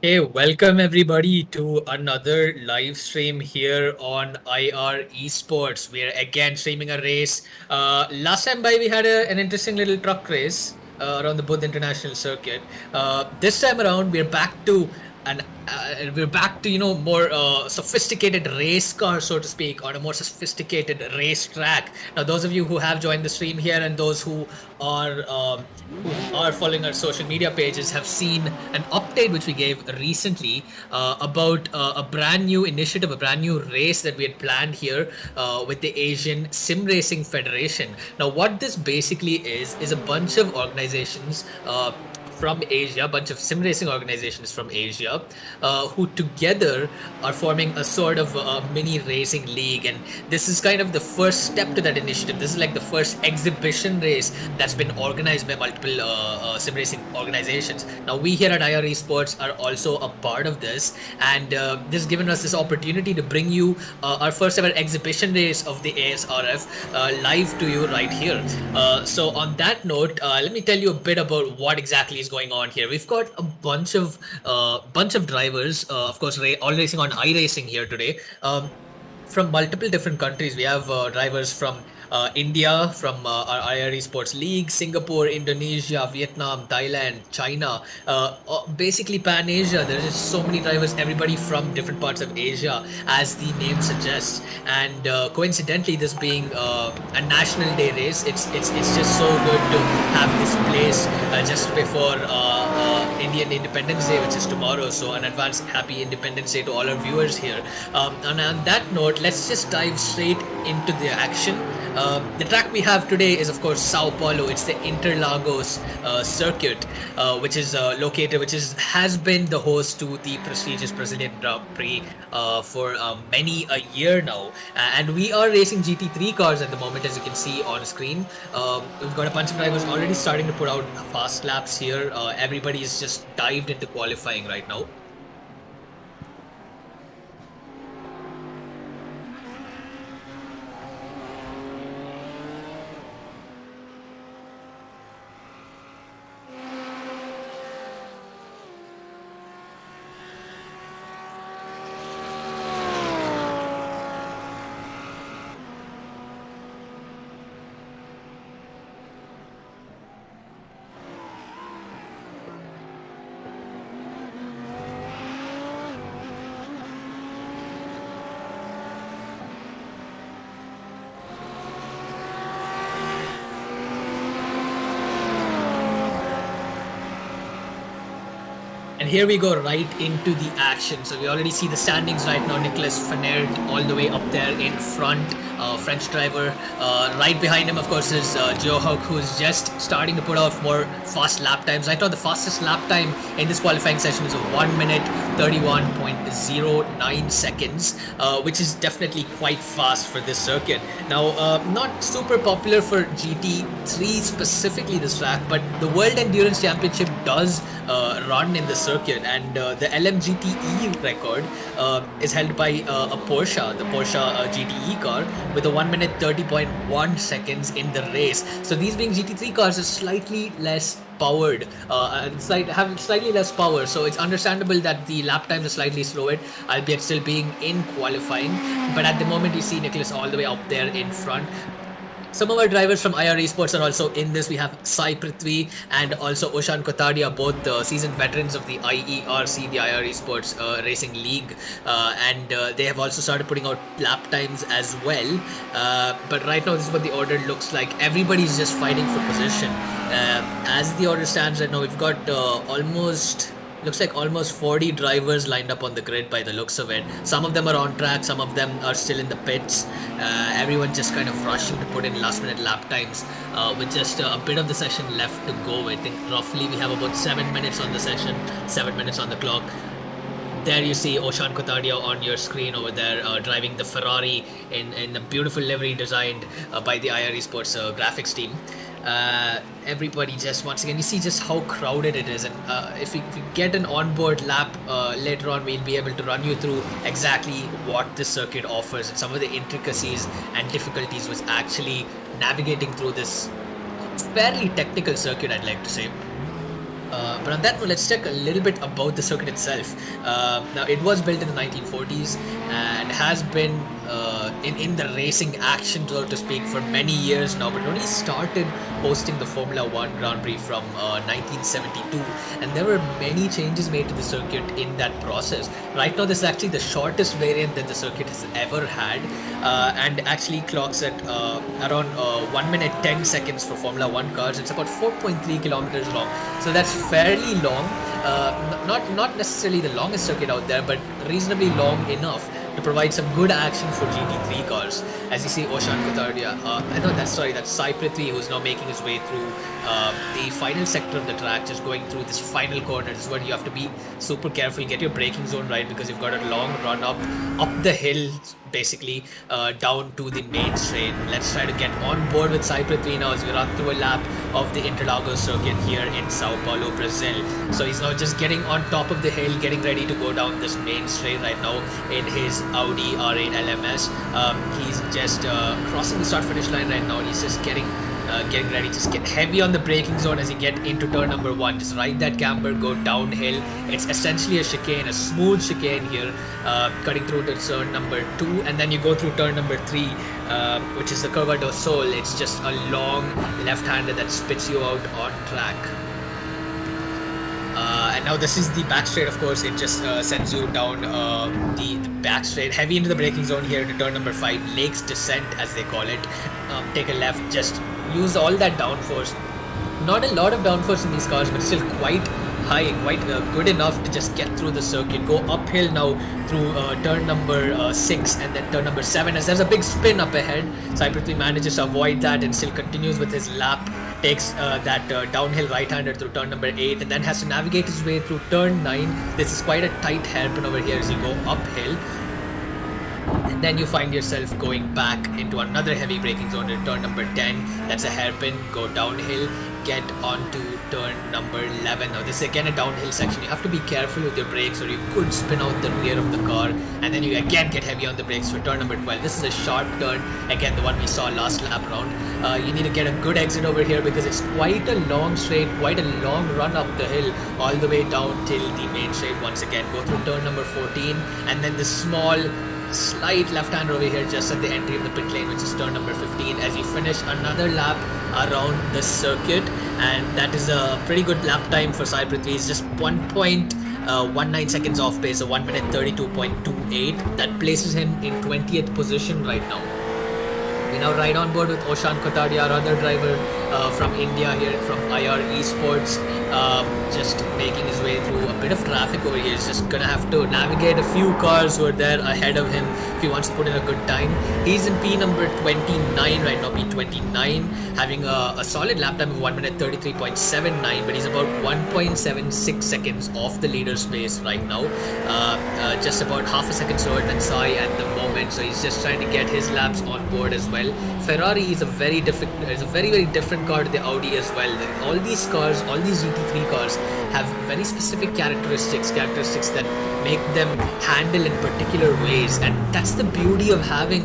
Hey, welcome everybody to another live stream here on IR Esports. We're again streaming a race. Last time by we had an interesting little truck race around the Buddha International Circuit. This time around we're back to and we're back to more sophisticated race car, so to speak, on a more sophisticated race track. Now, those of you who have joined the stream here and those who are following our social media pages have seen an update which we gave recently about a brand new initiative, a brand new race that we had planned here with the Asian Sim Racing Federation. Now, what this basically is a bunch of organizations. From Asia, a bunch of sim racing organizations from Asia, who together are forming a sort of mini racing league. And this is kind of the first step to that initiative. This is like the first exhibition race that's been organized by multiple sim racing organizations. Now, we here at IR Esports are also a part of this, and this has given us this opportunity to bring you our first ever exhibition race of the ASRF live to you right here. So, on that note, let me tell you a bit about what exactly is going on here. We've got a bunch of drivers, of course, all racing on iRacing here today. From multiple different countries. We have drivers from India, from our IRE Sports League, Singapore, Indonesia, Vietnam, Thailand, China, basically Pan Asia. There's just so many drivers, everybody from different parts of Asia, as the name suggests. And coincidentally, this being a National Day race, it's just so good to have this place just before Indian Independence Day, which is tomorrow. So, an advance happy Independence Day to all our viewers here. And on that note, let's just dive straight into the action. The track we have today is, of course, Sao Paulo. It's the Interlagos circuit, which has been the host to the prestigious Brazilian Grand Prix for many a year now. And we are racing GT3 cars at the moment, as you can see on screen. We've got a bunch of drivers already starting to put out fast laps here. Everybody is just dived into qualifying right now. And here we go right into the action. So we already see the standings right now. Nicolas Fenert all the way up there in front. French driver. Right behind him, of course, is Joe Hawk, who's just starting to put out more fast lap times. Right now, the fastest lap time in this qualifying session is 1 minute 31.09 seconds, which is definitely quite fast for this circuit. Now, not super popular for GT3 specifically, this track, but the World Endurance Championship does run in the circuit, and the LMGTE record is held by a Porsche, the Porsche GTE car, with a 1 minute 30.1 seconds in the race. So these being GT3 cars are slightly less powered, have slightly less power, so it's understandable that the lap times are slightly slower, albeit still being in qualifying. But at the moment, you see Nicholas all the way up there in front. Some of our drivers from IR Esports are also in this. We have Sai Prithvi and also Oshan Kotadia, both seasoned veterans of the IERC, the IR Esports Racing League, and they have also started putting out lap times as well. But right now, this is what the order looks like. Everybody's just fighting for position. As the order stands right now, we've got almost looks like almost 40 drivers lined up on the grid by the looks of it. Some of them are on track, some of them are still in the pits. Everyone just kind of rushing to put in last minute lap times with just a bit of the session left to go. I think roughly we have about 7 minutes on the session, 7 minutes on the clock. There you see Oshan Kotadia on your screen over there, driving the Ferrari in a beautiful livery designed by the IR Esports graphics team. Everybody just, once again, you see just how crowded it is, and if we get an onboard lap later on, we'll be able to run you through exactly what this circuit offers and some of the intricacies and difficulties with actually navigating through this fairly technical circuit, I'd like to say. But on that note, let's talk a little bit about the circuit itself. Now, it was built in the 1940s and has been in the racing action, so to speak, for many years now. But it only started hosting the Formula One Grand Prix from 1972, and there were many changes made to the circuit in that process. Right now, this is actually the shortest variant that the circuit has ever had, and actually clocks at around 1 minute 10 seconds for Formula One cars. It's about 4.3 kilometers long, so that's fairly long. Not necessarily the longest circuit out there, but reasonably long enough to provide some good action for GT3 cars. As you see, Oshan Kotardia, no, that's Sai Prithvi, who's now making his way through the final sector of the track, just going through this final corner. This is where you have to be super careful, get your braking zone right, because you've got a long run up the hill, basically down to the main straight. Let's try to get on board with Sai Prithvi now as we run through a lap of the Interlagos circuit here in Sao Paulo, Brazil. So he's now just getting on top of the hill, getting ready to go down this main straight right now in his Audi R8 LMS. He's just crossing the start finish line right now, and he's just getting ready. Just get heavy on the braking zone as you get into turn number one. Just ride that camber, go downhill. It's essentially a chicane, a smooth chicane here, cutting through to turn number two, and then you go through turn number three, which is the Curva do Sol. It's just a long left-hander that spits you out on track. And now this is the back straight, of course. It just sends you down the back straight, heavy into the braking zone here to turn number 5, Lakes Descent as they call it. Take a left, just use all that downforce. Not a lot of downforce in these cars, but still quite high, quite good enough to just get through the circuit. Go uphill now through turn number 6 and then turn number 7 as there's a big spin up ahead. Sai Prithvi manages to avoid that and still continues with his lap. Takes that downhill right-hander through turn number 8 and then has to navigate his way through turn 9. This is quite a tight hairpin over here as you go uphill. And then you find yourself going back into another heavy braking zone at turn number 10. That's a hairpin, go downhill, get onto turn number 11. Now this is again a downhill section. You have to be careful with your brakes or you could spin out the rear of the car, and then you again get heavy on the brakes for turn number 12. This is a sharp turn, again the one we saw last lap round. You need to get a good exit over here because it's quite a long straight, quite a long run up the hill all the way down till the main straight once again. Go through turn number 14 and then the small slight left-hander over here just at the entry of the pit lane, which is turn number 15, as you finish another lap around the circuit. And that is a pretty good lap time for Sai Prithvi. It's just 1.19 seconds off pace, so 1 minute 32.28. That places him in 20th position right now. We now ride on board with Oshan Kotadia, our other driver from India here, from IR Esports, just making his way through a bit of traffic over here. He's just gonna have to navigate a few cars who are there ahead of him if he wants to put in a good time. He's in P number 29 right now, P29, having a solid lap time of 1 minute 33.79, but he's about 1.76 seconds off the leader's pace right now. Just about half a second slower than Sai at the moment, so he's just trying to get his laps on board as well. Ferrari is a very very different car to the Audi as well. All these cars, all these GT3 cars have very specific characteristics that make them handle in particular ways, and that's the beauty of having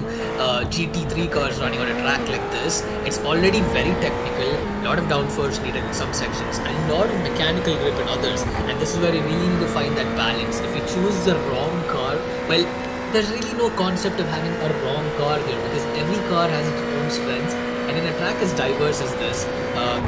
GT3 cars running on a track like this. It's already very technical, a lot of downforce needed in some sections, a lot of mechanical grip in others, and this is where you really need to find that balance. If you choose the wrong car, well, there's really no concept of having a wrong car here because every car has its own strengths, and in a track as diverse as this,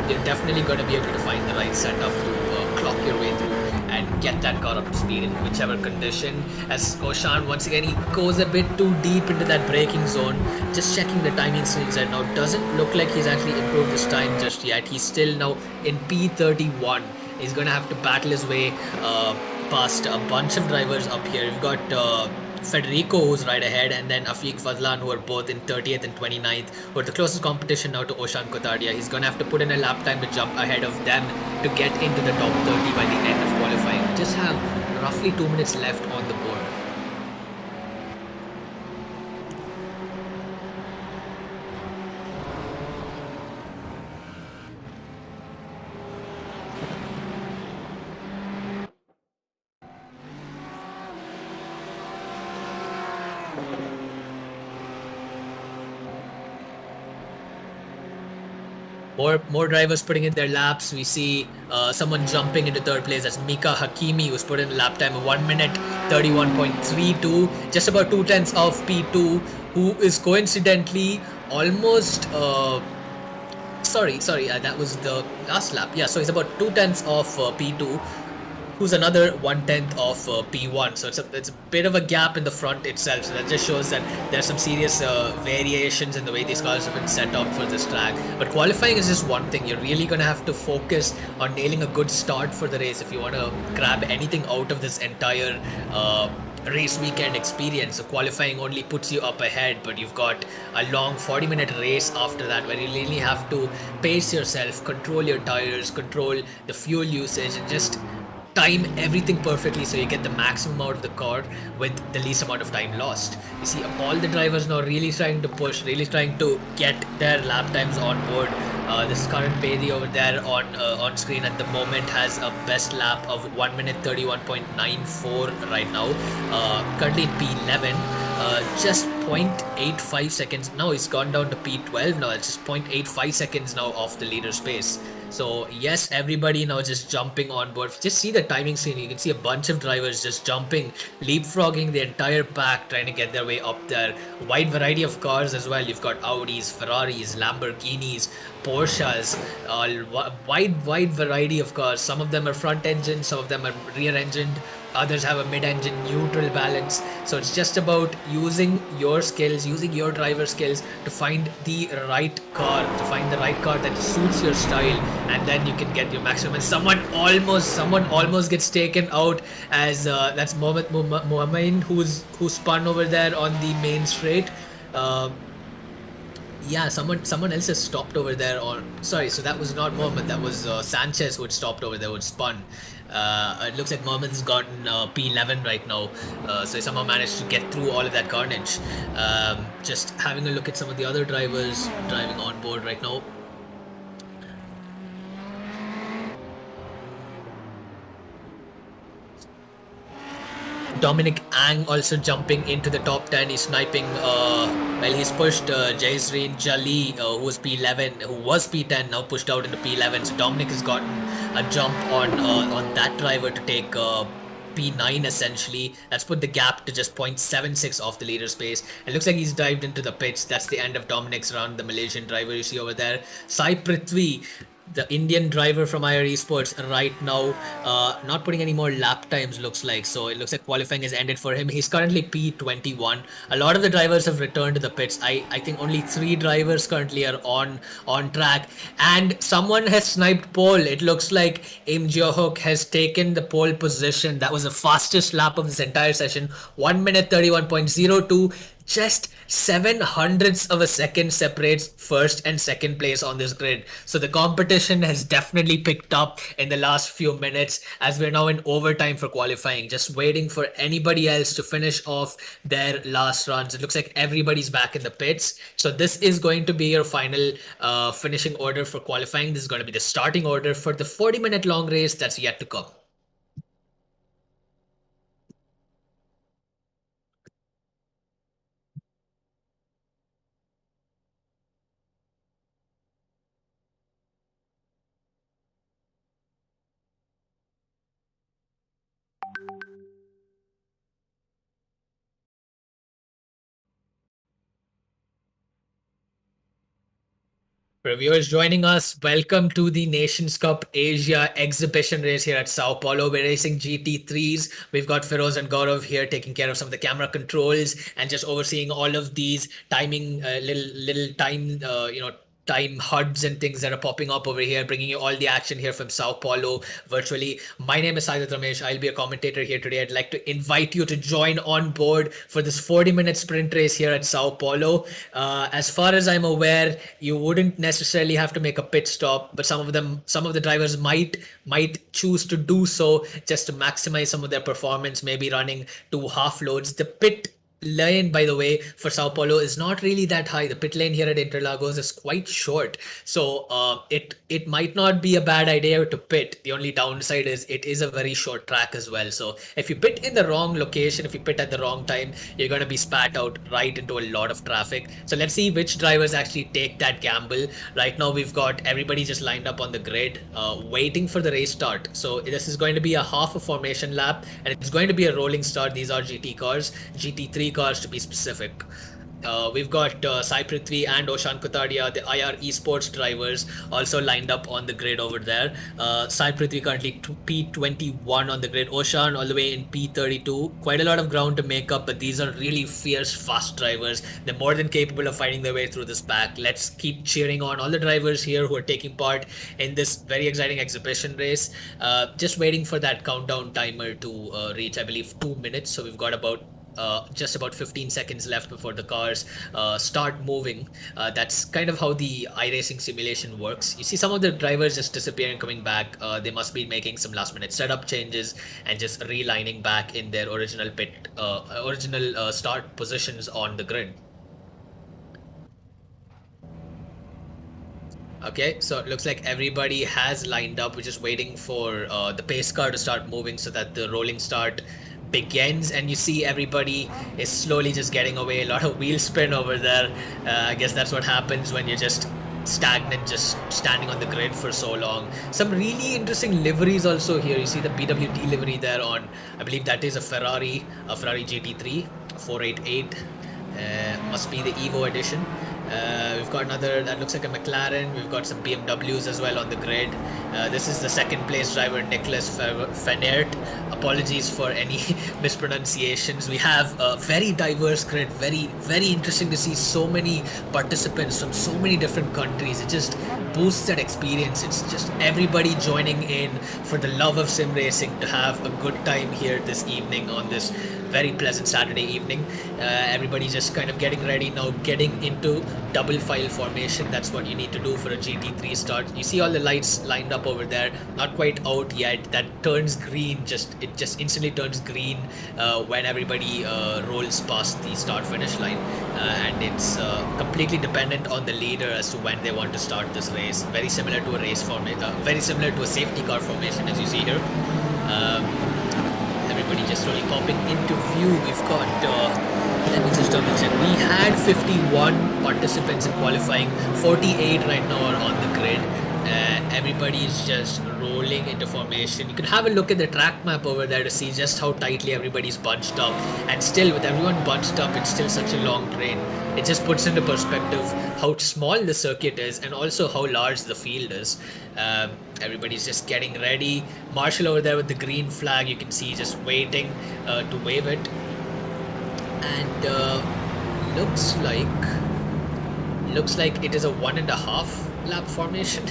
you're definitely going to be able to find the right setup to clock your way through and get that car up to speed in whichever condition. As Oshan, once again, he goes a bit too deep into that braking zone. Just checking the timing screens right now, doesn't look like he's actually improved his time just yet. He's still now in P31. He's going to have to battle his way past a bunch of drivers up here. We've got Federico, who's right ahead, and then Afiq Fadlan, who are both in 30th and 29th, who are the closest competition now to Oshan Kotadia. He's going to have to put in a lap time to jump ahead of them to get into the top 30 by the end of qualifying. Just have roughly 2 minutes left on the board. More drivers putting in their laps. We see someone jumping into third place. That's Mika Hakimi, who's put in a lap time of 1 minute 31.32, just about 2 tenths of P2, who is coincidentally almost. Sorry, that was the last lap. Yeah, so he's about 2 tenths of P2, who's another 1 tenth of P1. So it's a bit of a gap in the front itself. So that just shows that there's some serious variations in the way these cars have been set up for this track. But qualifying is just one thing. You're really going to have to focus on nailing a good start for the race if you want to grab anything out of this entire race weekend experience. So qualifying only puts you up ahead, but you've got a long 40-minute race after that where you really have to pace yourself, control your tires, control the fuel usage, and just time everything perfectly so you get the maximum out of the car with the least amount of time lost. You see all the drivers now really trying to push, really trying to get their lap times on board. This current Bedi over there on screen at the moment has a best lap of 1 minute 31.94 right now. Currently in P11, just 0.85 seconds. Now he's gone down to P12 now. It's just 0.85 seconds now off the leader space. So yes, everybody now just jumping on board. Just see the timing screen. You can see a bunch of drivers just jumping, leapfrogging the entire pack, trying to get their way up there. Wide variety of cars as well. You've got Audis, Ferraris, Lamborghinis, Porsches, wide variety of cars. Some of them are front engine, some of them are rear engined. Others have a mid-engine neutral balance. So it's just about using your skills, using your driver skills to find the right car, that suits your style, and then you can get your maximum. And someone almost gets taken out as that's Mohammed who spun over there on the main straight. Yeah, someone else has stopped over there. Or sorry, so that was not Mohammed. That was Sanchez who had stopped over there, who had spun. It looks like Mohammed's gotten P11 right now, so he somehow managed to get through all of that carnage. Just having a look at some of the other drivers driving on board right now. Dominic Ang also jumping into the top 10. He's sniping. Well, he's pushed Jaisreen Jali, who was P11, who was P10, now pushed out into P11. So Dominic has gotten a jump on that driver to take P9 essentially. That's put the gap to just 0.76 off the leader space. It looks like he's dived into the pits. That's the end of Dominic's run, the Malaysian driver you see over there. Sai Prithvi, the Indian driver from IR Esports right now, not putting any more lap times, looks like. So it looks like qualifying has ended for him. He's currently P21. A lot of the drivers have returned to the pits. I think only 3 drivers currently are on track, and someone has sniped pole. It looks like Im Johok has taken the pole position. That was the fastest lap of this entire session, 1 minute 31.02. Just 700ths of a second separates first and second place on this grid. So the competition has definitely picked up in the last few minutes as we're now in overtime for qualifying, just waiting for anybody else to finish off their last runs. It looks like everybody's back in the pits. So this is going to be your final finishing order for qualifying. This is going to be the starting order for the 40-minute long race that's yet to come. For viewers joining us, welcome to the Nations Cup Asia exhibition race here at Sao Paulo. We're racing GT3s. We've got Feroz and Gaurav here taking care of some of the camera controls and just overseeing all of these timing, little time, time HUDs and things that are popping up over here, bringing you all the action here from Sao Paulo virtually. My name is Saeed Ramesh. I'll be a commentator here today. I'd like to invite you to join on board for this 40-minute sprint race here at Sao Paulo. As far as I'm aware, you wouldn't necessarily have to make a pit stop, but some of the drivers might choose to do so just to maximize some of their performance, maybe running 2 half loads. The pit lane, by the way, for Sao Paulo is not really that high. The pit lane here at Interlagos is quite short, so it might not be a bad idea to pit. The only downside is it is a very short track as well. So if you pit in the wrong location, if you pit at the wrong time, you're going to be spat out right into a lot of traffic. So let's see which drivers actually take that gamble. Right now, we've got everybody just lined up on the grid, waiting for the race start. So this is going to be a half a formation lap, and it's going to be a rolling start. These are GT cars, GT3 cars to be specific. We've got Sai Prithvi and Oshan Kutadia, the IR esports drivers, also lined up on the grid over there. Sai Prithvi currently P21 on the grid, Oshan all the way in P32. Quite a lot of ground to make up, but these are really fierce, fast drivers. They're more than capable of finding their way through this pack. Let's keep cheering on all the drivers here who are taking part in this very exciting exhibition race. Just waiting for that countdown timer to reach, I believe, 2 minutes. So we've got about just about 15 seconds left before the cars start moving. That's kind of how the iRacing simulation works. You see some of the drivers just disappearing, coming back. They must be making some last minute setup changes and just relining back in their original start positions on the grid. Okay, so it looks like everybody has lined up. We're just waiting for the pace car to start moving so that the rolling start begins. And you see everybody is slowly just getting away. A lot of wheel spin over there. I guess that's what happens when you're just stagnant, just standing on the grid for so long. Some really interesting liveries also here. You see the BWT livery there on, I believe that is a Ferrari GT3 488. Must be the Evo edition. We've got another that looks like a McLaren. We've got some BMWs as well on the grid. This is the second place driver, Nicholas Fenert. Apologies for any mispronunciations. We have a very diverse grid, very interesting to see so many participants from so many different countries. It just boosts that experience. It's just everybody joining in for the love of sim racing to have a good time here this evening on this very pleasant Saturday evening. Everybody just kind of getting ready now, getting into double file formation. That's what you need to do for a GT3 start. You see all the lights lined up over there, not quite out yet. That turns green, it just instantly turns green when everybody rolls past the start finish line, and it's completely dependent on the leader as to when they want to start this race. Very similar to a race formation, very similar to a safety car formation, as you see here. Everybody just really popping into view. We've got, let me just double check. We had 51 participants in qualifying, 48 right now are on the grid. Everybody is just rolling into formation. You can have a look at the track map over there to see just how tightly everybody's bunched up. And still, with everyone bunched up, it's still such a long train. It just puts into perspective how small the circuit is and also how large the field is. Everybody's just getting ready. Marshall over there with the green flag, you can see just waiting to wave it. And looks like it is a 1.5 lap formation.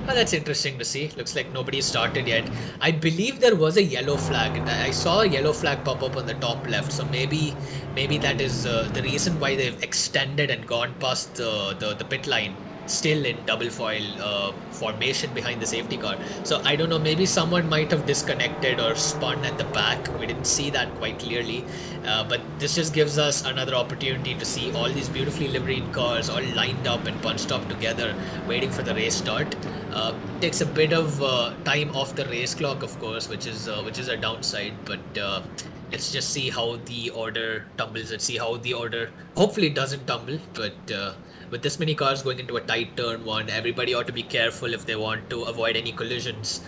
Well, that's interesting to see. Looks like nobody started yet. I believe there was a yellow flag. I saw a yellow flag pop up on the top left, so maybe that is the reason why they've extended and gone past the pit line, still in double foil formation behind the safety car. So I don't know, maybe someone might have disconnected or spun at the back. We didn't see that quite clearly, but this just gives us another opportunity to see all these beautifully liveried cars all lined up and bunched up together waiting for the race start. Takes a bit of time off the race clock, of course, which is a downside, but let's just see how the order tumbles. Let's see how the order hopefully doesn't tumble, but with this many cars going into a tight turn one, everybody ought to be careful if they want to avoid any collisions.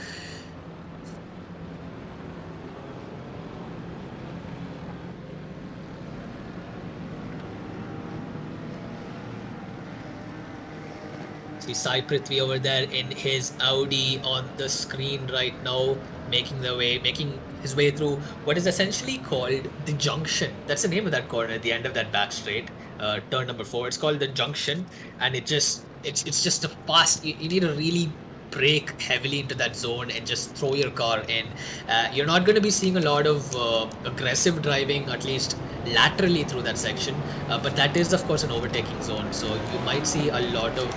See Sai Prithvi over there in his Audi on the screen right now, making his way through what is essentially called the junction. That's the name of that corner at the end of that back straight. Turn number 4. It's called the junction, and it's just a fast. You need to really brake heavily into that zone and just throw your car in. You're not going to be seeing a lot of aggressive driving, at least laterally through that section, but that is of course an overtaking zone, so you might see a lot of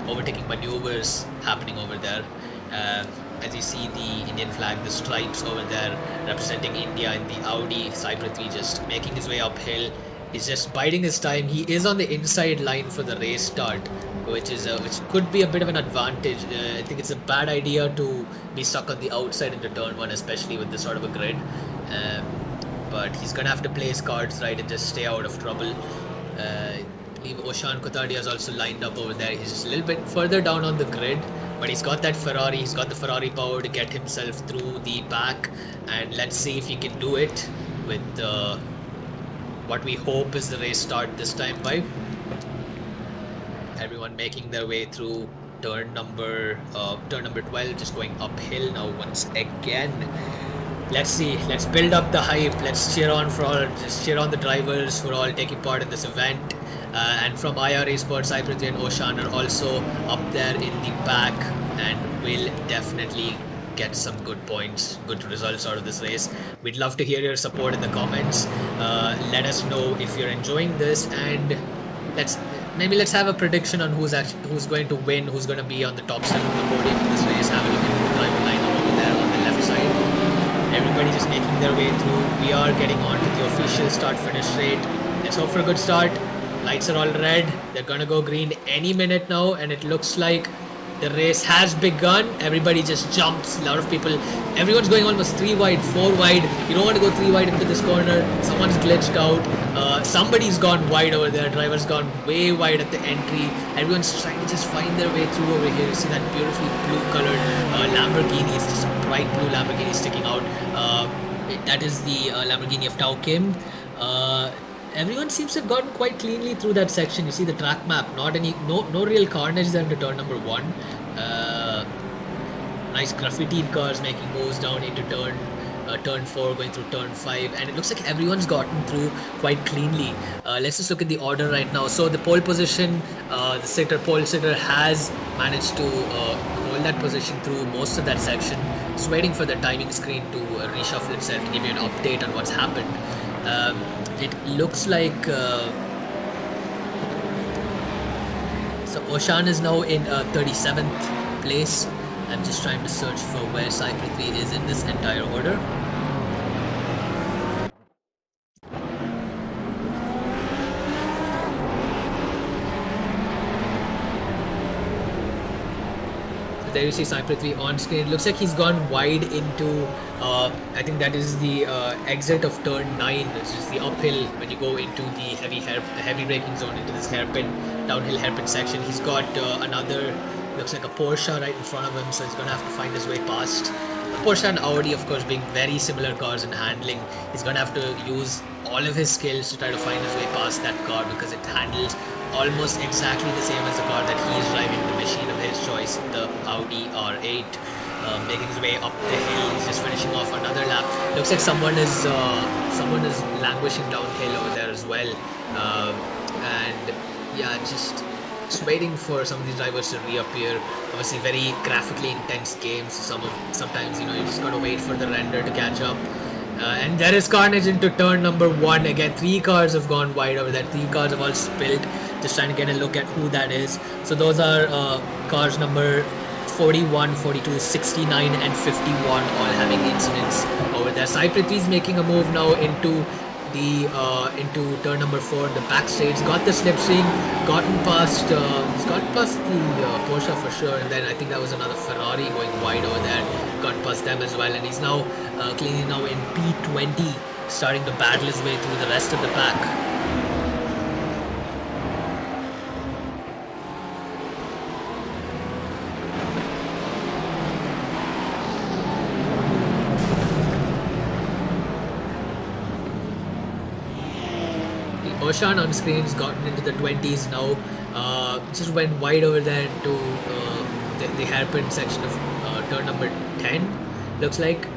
overtaking maneuvers happening over there. As you see the Indian flag, the stripes over there representing India in the Audi, Sai Prithvi just making his way uphill. He's just biding his time. He is on the inside line for the race start, which could be a bit of an advantage. I think it's a bad idea to be stuck on the outside into turn one, especially with this sort of a grid. Um, but he's gonna have to play his cards right and just stay out of trouble. I believe Oshan Kotadia is also lined up over there. He's just a little bit further down on the grid, but he's got that Ferrari. He's got the Ferrari power to get himself through the pack, and let's see if he can do it with what we hope is the race start this time by. Everyone making their way through turn number 12, just going uphill now once again. Let's see, let's build up the hype, let's cheer on the drivers for all taking part in this event. And from IRA Sports, Cyprity and Oshan are also up there in the back and will definitely get some good points, good results out of this race. We'd love to hear your support in the comments. Let us know if you're enjoying this, and let's have a prediction on who's going to win, who's going to be on the top step of the podium in this race. Have a look at the driver lineup over there on the left side. Everybody just making their way through. We are getting on to the official start-finish straight. Let's hope for a good start. Lights are all red. They're gonna go green any minute now, and it looks like the race has begun. Everybody just jumps. A lot of people, everyone's going almost 3 wide, 4 wide. You don't want to go 3 wide into this corner. Someone's glitched out. Somebody's gone wide over there. Driver's gone way wide at the entry. Everyone's trying to just find their way through over here. You see that beautifully blue-colored Lamborghini. It's just a bright blue Lamborghini sticking out. That is the Lamborghini of Tao Kim. Everyone seems to have gotten quite cleanly through that section. You see the track map, no real carnage there into turn number 1. Nice graffitied cars making moves down into turn 4, going through turn 5, and it looks like everyone's gotten through quite cleanly. Let's just look at the order right now. So the pole position, the pole sitter has managed to hold that position through most of that section. Just waiting for the timing screen to reshuffle itself and give you an update on what's happened. It looks like so Oshan is now in 37th place. I'm just trying to search for where Sai Prithvi is in this entire order. There you see Sai Prithvi on screen. It looks like he's gone wide into, I think that is the exit of turn 9, which is the uphill when you go into the heavy braking zone, into this downhill hairpin section. He's got another, looks like a Porsche right in front of him, so he's going to have to find his way past. Porsche and Audi, of course, being very similar cars in handling. He's going to have to use all of his skills to try to find his way past that car, because it handles almost exactly the same as the car that he is driving, the machine of his choice, the Audi R8. Making his way up the hill. He's just finishing off another lap. Looks like someone is languishing downhill over there as well. And yeah, just waiting for some of these drivers to reappear. Obviously, very graphically intense games. Sometimes you just gotta wait for the render to catch up. And there is carnage into turn number 1 again. 3 cars have gone wide over there. 3 cars have all spilled. Just trying to get a look at who that is. So those are cars number 41, 42, 69 and 51 all having incidents over there. Sai Prithvi is making a move now into turn number 4, the back straight. He's got the slipstream, he's gotten past the Porsche for sure, and then I think that was another Ferrari going wide over there, got past them as well, and he's now cleanly now in P20, starting to battle his way through the rest of the pack. Oshan on screen has gotten into the 20s now. Just went wide over there into the hairpin section of turn number 10. Looks like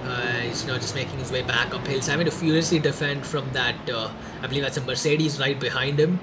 he's just making his way back uphill. He's having to furiously defend from that. I believe that's a Mercedes right behind him.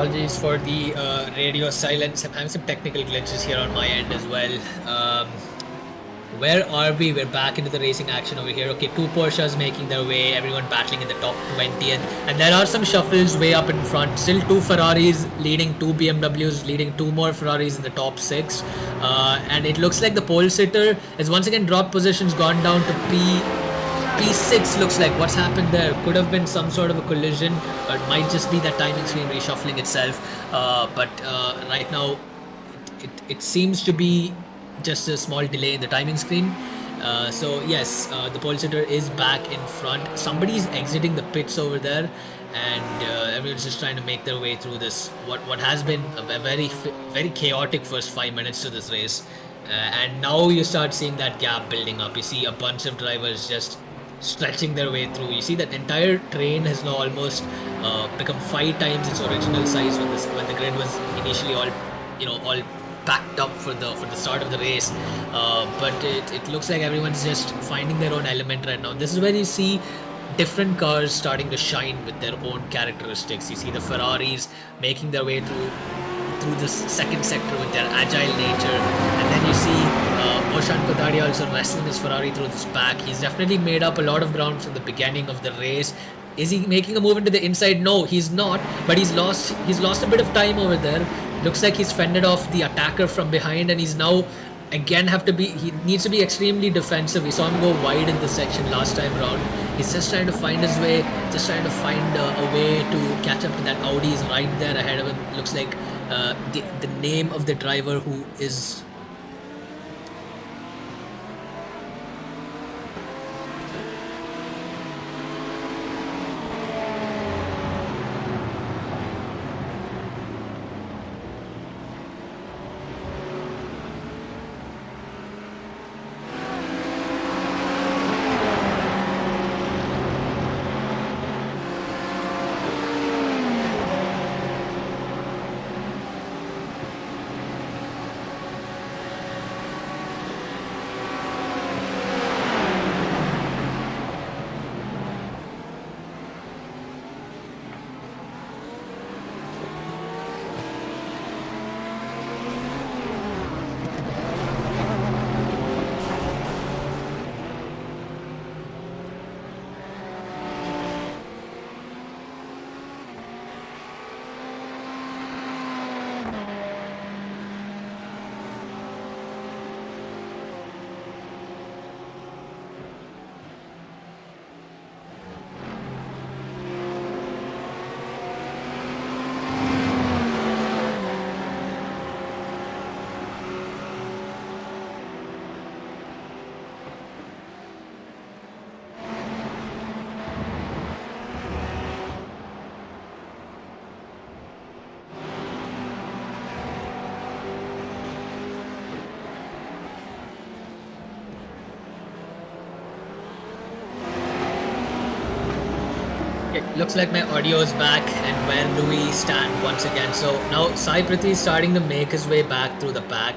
apologies for the radio silence. I'm having some technical glitches here on my end as well. Where are we? We're back into the racing action over here. Okay, two Porsches making their way, everyone battling in the top 20. And there are some shuffles way up in front. Still two Ferraris leading, two BMWs leading, two more Ferraris in the top six. And it looks like the pole sitter has once again dropped positions, gone down to P6. Looks like what's happened there. Could have been some sort of a collision, or it might just be that timing screen reshuffling itself. But right now, it seems to be just a small delay in the timing screen. So yes, the pole sitter is back in front. Somebody's exiting the pits over there, and everyone's just trying to make their way through this. What has been a very chaotic first 5 minutes to this race, and now you start seeing that gap building up. You see a bunch of drivers just stretching their way through. You see that entire train has now almost become 5 times its original size when the grid was initially all packed up for the start of the race. But it looks like everyone's just finding their own element right now. This is where you see different cars starting to shine with their own characteristics. You see the Ferraris making their way through this second sector with their agile nature, and then you see Oshan Kotadia also wrestling his Ferrari through this pack. He's definitely made up a lot of ground from the beginning of the race. Is he making a move into the inside? No, he's not, but he's lost a bit of time over there. Looks like he's fended off the attacker from behind, and he's now again he needs to be extremely defensive. We saw him go wide in this section last time round. He's just trying to find his way, just trying to find a way to catch up to that Audi. Is right there ahead of him. Looks like the name of the driver who is It looks like my audio is back, and where do we stand once again? So now Sai Prithvi is starting to make his way back through the pack.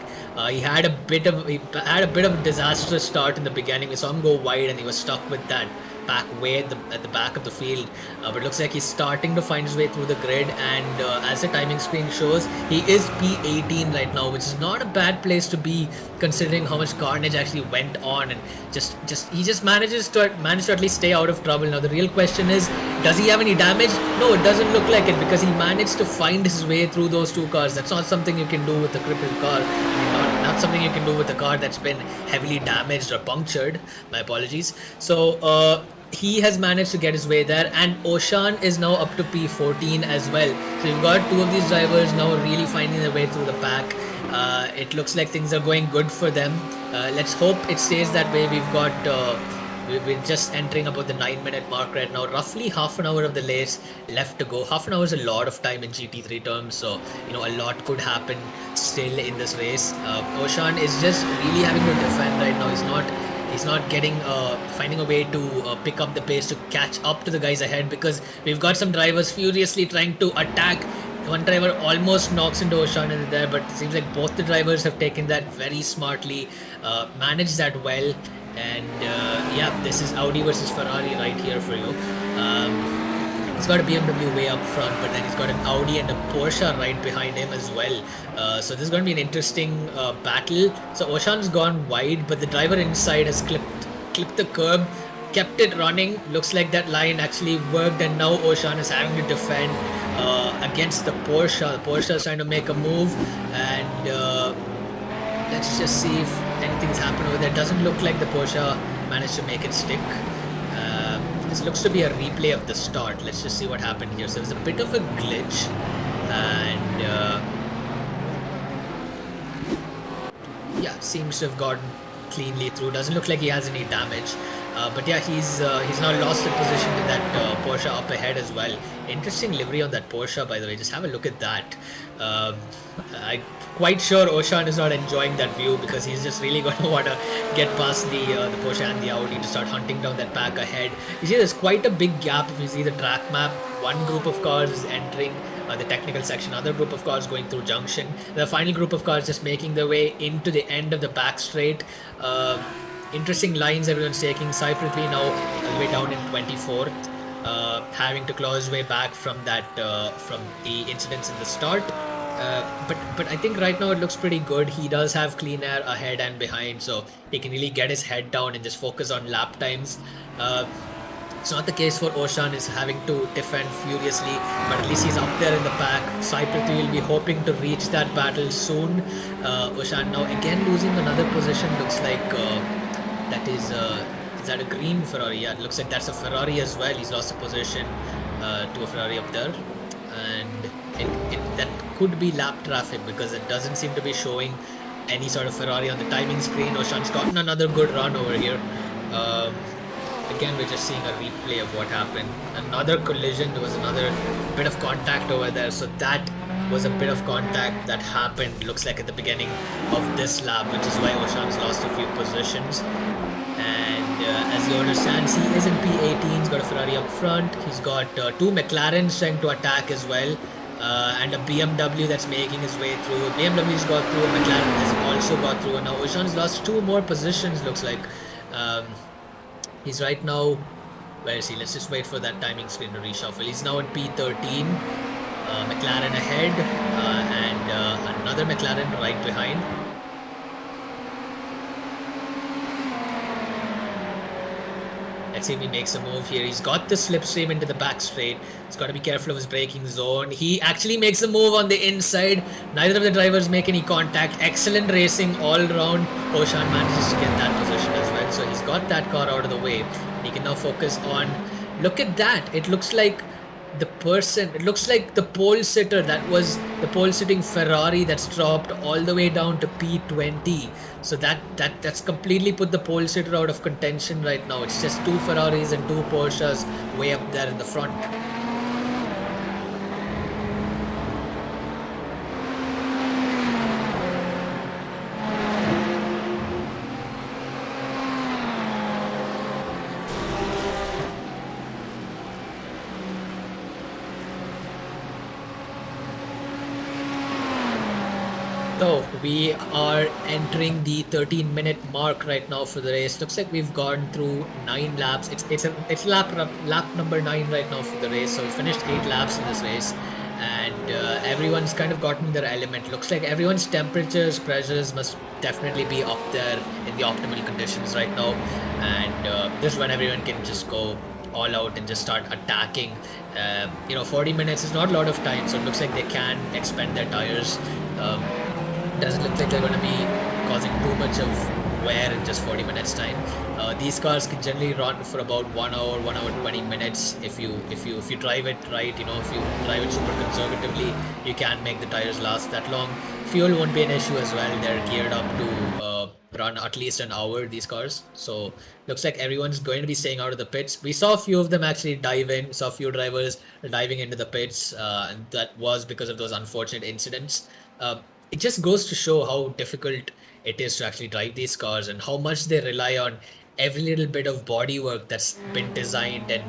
He had a bit of a disastrous start in the beginning. We saw him go wide, and he was stuck with that pack way at the back of the field. But it looks like he's starting to find his way through the grid, and as the timing screen shows, he is P18 right now, which is not a bad place to be considering how much carnage actually went on, and he just managed to at least stay out of trouble. Now the real question is, does he have any damage? No, it doesn't look like it, because he managed to find his way through those two cars. That's not something you can do with a crippled car. I mean, not something you can do with a car that's been heavily damaged or punctured. My apologies. So he has managed to get his way there, and Oshan is now up to P14 as well. So you've got two of these drivers now really finding their way through the pack. It looks like things are going good for them. Let's hope it stays that way. We're just entering about the 9-minute mark right now. Roughly half an hour of the race left to go. Half an hour is a lot of time in GT3 terms, so a lot could happen still in this race. Oshan is just really having to defend right now. He's not getting finding a way to pick up the pace to catch up to the guys ahead, because we've got some drivers furiously trying to attack. One driver almost knocks into Oshan in there, but it seems like both the drivers have taken that very smartly, managed that well. And yeah, this is Audi versus Ferrari right here for you. He's got a BMW way up front, but then he's got an Audi and a Porsche right behind him as well. So this is going to be an interesting battle. So Oshan's gone wide, but the driver inside has clipped the curb, kept it running. Looks like that line actually worked, and now Oshan is having to defend against the Porsche. The Porsche is trying to make a move, and let's just see if anything's happened over there. Doesn't look like the Porsche managed to make it stick. This looks to be a replay of the start. Let's just see what happened here. So there's a bit of a glitch, and yeah, seems to have gotten cleanly through. Doesn't look like he has any damage. But yeah, he's now lost the position with that Porsche up ahead as well. Interesting livery on that Porsche, by the way. Just have a look at that. I'm quite sure Oshan is not enjoying that view, because he's just really going to want to get past the Porsche and the Audi to start hunting down that pack ahead. You see, there's quite a big gap if you see the track map. One group of cars is entering the technical section, other group of cars going through junction, the final group of cars just making their way into the end of the back straight. Interesting lines everyone's taking. Sai Prithvi now all the way down in 24th, having to claw his way back from that from the incidents in the start. But I think right now it looks pretty good. He does have clean air ahead and behind, so he can really get his head down and just focus on lap times. It's not the case for Oshan, is having to defend furiously, but at least he's up there in the pack. Sai Prithvi will be hoping to reach that battle soon. Oshan now again losing another position. Looks like is that a green Ferrari? Yeah, it looks like that's a Ferrari as well. He's lost a position to a Ferrari up there, and that could be lap traffic, because it doesn't seem to be showing any sort of Ferrari on the timing screen. Oshan's gotten another good run over here. Again, we're just seeing a replay of what happened. Another collision. There was another bit of contact over there. So that was a bit of contact that happened, looks like, at the beginning of this lap, which is why Oshan's lost a few positions. And as you understand, he is in P18. He's got a Ferrari up front. He's got two McLarens trying to attack as well. And a BMW that's making his way through. BMW's got through. McLaren has also got through. And now Oshan's lost two more positions, looks like. He's right now, where is he? Let's just wait for that timing screen to reshuffle. He's now in P13, McLaren ahead, and another McLaren right behind. Let's see if he makes a move here. He's got the slipstream into the back straight. He's got to be careful of his braking zone. He actually makes a move on the inside. Neither of the drivers make any contact. Excellent racing all around. Oshan manages to get that position as well. So he's got that car out of the way. He can now focus on... Look at that. It looks like the pole sitter, that was the pole sitting Ferrari that's dropped all the way down to P20. So that's completely put the pole sitter out of contention right now. It's just two Ferraris and two Porsches way up there in the front. So we are entering the 13-minute mark right now for the race. Looks like we've gone through 9 laps. It's lap number 9 right now for the race. So we finished 8 laps in this race, and everyone's kind of gotten their element. Looks like everyone's temperatures, pressures must definitely be up there in the optimal conditions right now. And this is when everyone can just go all out and just start attacking. 40 minutes is not a lot of time, so it looks like they can expend their tires. Doesn't look like they're going to be causing too much of wear in just 40 minutes time. These cars can generally run for about 1 hour 20 minutes if you drive it right. If you drive it super conservatively, you can make the tires last that long. Fuel won't be an issue as well. They're geared up to run at least an hour, these cars. So looks like everyone's going to be staying out of the pits. We saw a few of them actually dive in. Saw a few drivers diving into the pits, and that was because of those unfortunate incidents. It just goes to show how difficult it is to actually drive these cars, and how much they rely on every little bit of bodywork that's been designed and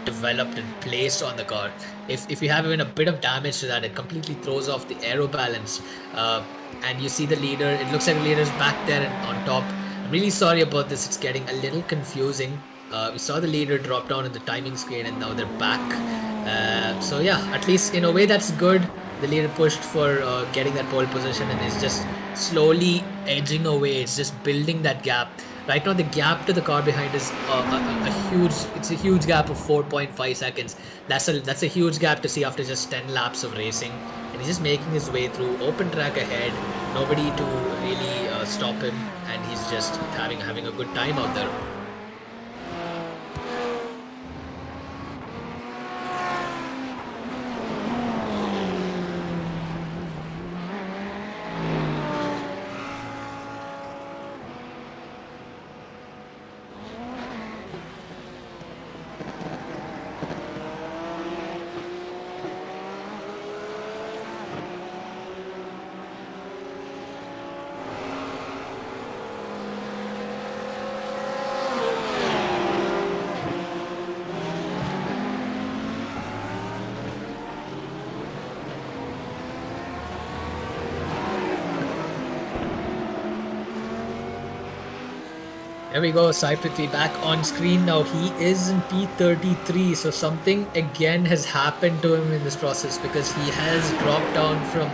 developed and placed on the car. If you have even a bit of damage to that, it completely throws off the aero balance. And you see the leader. It looks like the leader's back there and on top. I'm really sorry about this. It's getting a little confusing. We saw the leader drop down in the timing screen, and now they're back. So yeah, at least in a way that's good. The leader pushed for getting that pole position and is just slowly edging away. It's just building that gap. Right now, the gap to the car behind is a huge. It's a huge gap of 4.5 seconds. That's a huge gap to see after just 10 laps of racing. And he's just making his way through open track ahead. Nobody to really stop him, and he's just having a good time out there. There we go, Sai Prithvi back on screen now. He is in P33, so something again has happened to him in this process because he has dropped down from.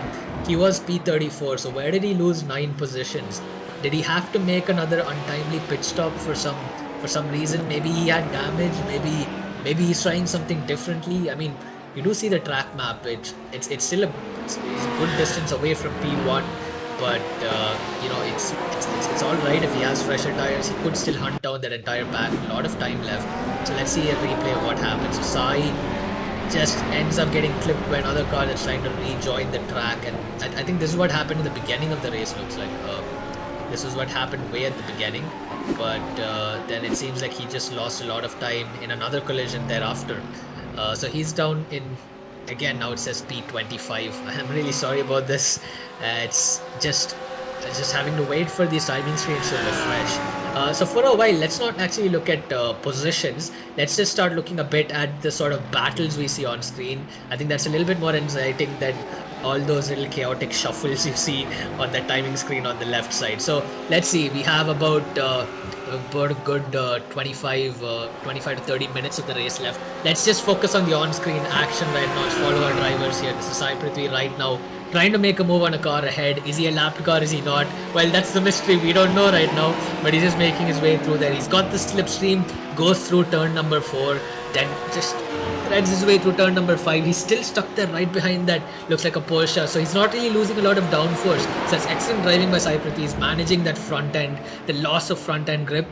He was P34, so where did he lose 9 positions? Did he have to make another untimely pit stop for some reason? Maybe he had damage. Maybe he's trying something differently. I mean, you do see the track map. It's still it's a good distance away from P1, but it's all right if he has fresher tires. He could still hunt down that entire pack. A lot of time left. So let's see a replay of what happens. So Sai just ends up getting clipped by another car that's trying to rejoin the track, and I think this is what happened in the beginning of the race. Looks like this is what happened way at the beginning, but then it seems like he just lost a lot of time in another collision thereafter. So he's down in. Again, now it says P25. I'm really sorry about this. It's just having to wait for these timing screens to refresh. So for a while, let's not actually look at positions. Let's just start looking a bit at the sort of battles we see on screen. I think that's a little bit more exciting than all those little chaotic shuffles you see on the timing screen on the left side. So let's see. We have about a good 25 to 30 minutes of the race left. Let's just focus on the on-screen action right now. Let's follow our drivers here. This is Sai Prithvi right now trying to make a move on a car ahead. Is he a lapped car? Is he not? Well, that's the mystery. We don't know right now, but he's just making his way through there. He's got the slipstream, goes through turn number 4, then just threads his way through turn number 5. He's still stuck there right behind that. Looks like a Porsche, so he's not really losing a lot of downforce. So that's excellent driving by Sai Prithvi. He's managing that front end, the loss of front end grip.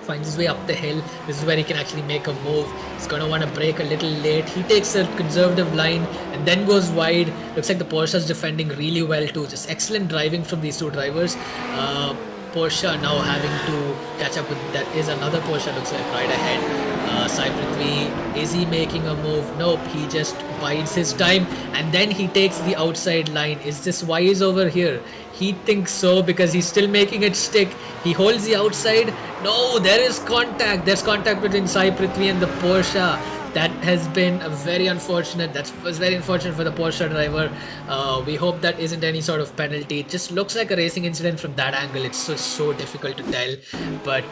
Finds his way up the hill. This is where he can actually make a move. He's going to want to brake a little late. He takes a conservative line and then goes wide. Looks like the Porsche is defending really well too. Just excellent driving from these two drivers. Porsche now having to catch up with that is another Porsche looks like right ahead. Sai Prithvi, is he making a move? Nope, he just bides his time and then he takes the outside line. Is this why he's over here? He thinks so because he's still making it stick. He holds the outside. No, there is contact. There's contact between Sai Prithvi and the Porsche. That has been very unfortunate. That was very unfortunate for the Porsche driver. We hope that isn't any sort of penalty. It just looks like a racing incident from that angle. It's so difficult to tell. But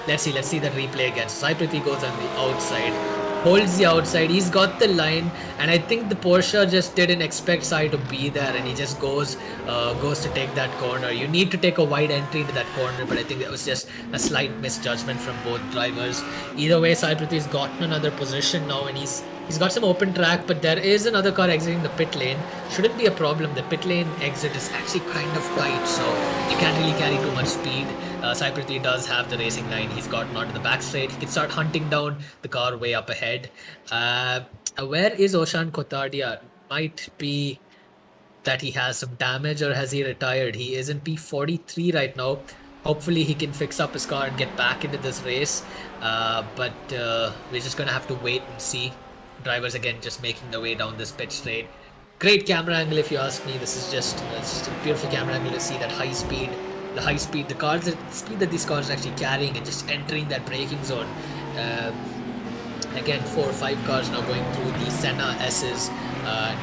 let's see the replay again. Sai Prithvi goes on the outside, holds the outside. He's got the line, and I think the Porsche just didn't expect Sai to be there, and he just goes to take that corner. You need to take a wide entry into that corner, but I think that was just a slight misjudgment from both drivers. Either way, Sai Prithvi's gotten another position now, and he's got some open track, but there is another car exiting the pit lane. Shouldn't be a problem. The pit lane exit is actually kind of tight, so you can't really carry too much speed. Sai Prithvi does have the racing line. He's gotten onto the back straight. He can start hunting down the car way up ahead. Where is Oshan Kotardia? Might be that he has some damage, or has he retired? He is in P43 right now. Hopefully he can fix up his car and get back into this race. But we're just going to have to wait and see. Drivers again just making their way down this pit straight. Great camera angle if you ask me. This is just a beautiful camera angle to see that high speed. The speed that these cars are actually carrying and just entering that braking zone. Again, 4 or 5 cars now going through the Senna S's,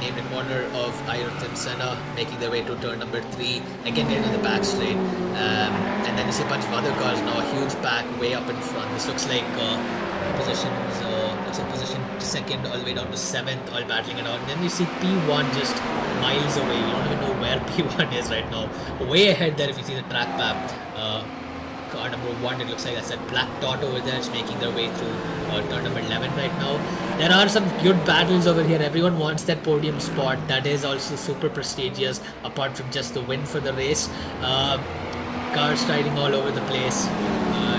named in honor of Ayrton Senna, making their way to turn number 3, again getting on the back straight. And then you see a bunch of other cars now, a huge pack way up in front. This looks like positions, looks like position second all the way down to seventh, all battling it out. And then you see P1 just miles away. You don't even know where P1 is right now. Way ahead there if you see the track map. Car number 1, it looks like that's a black dot over there. It's making their way through turn number 11 right now. There are some good battles over here. Everyone wants that podium spot. That is also super prestigious, apart from just the win for the race. Cars riding all over the place.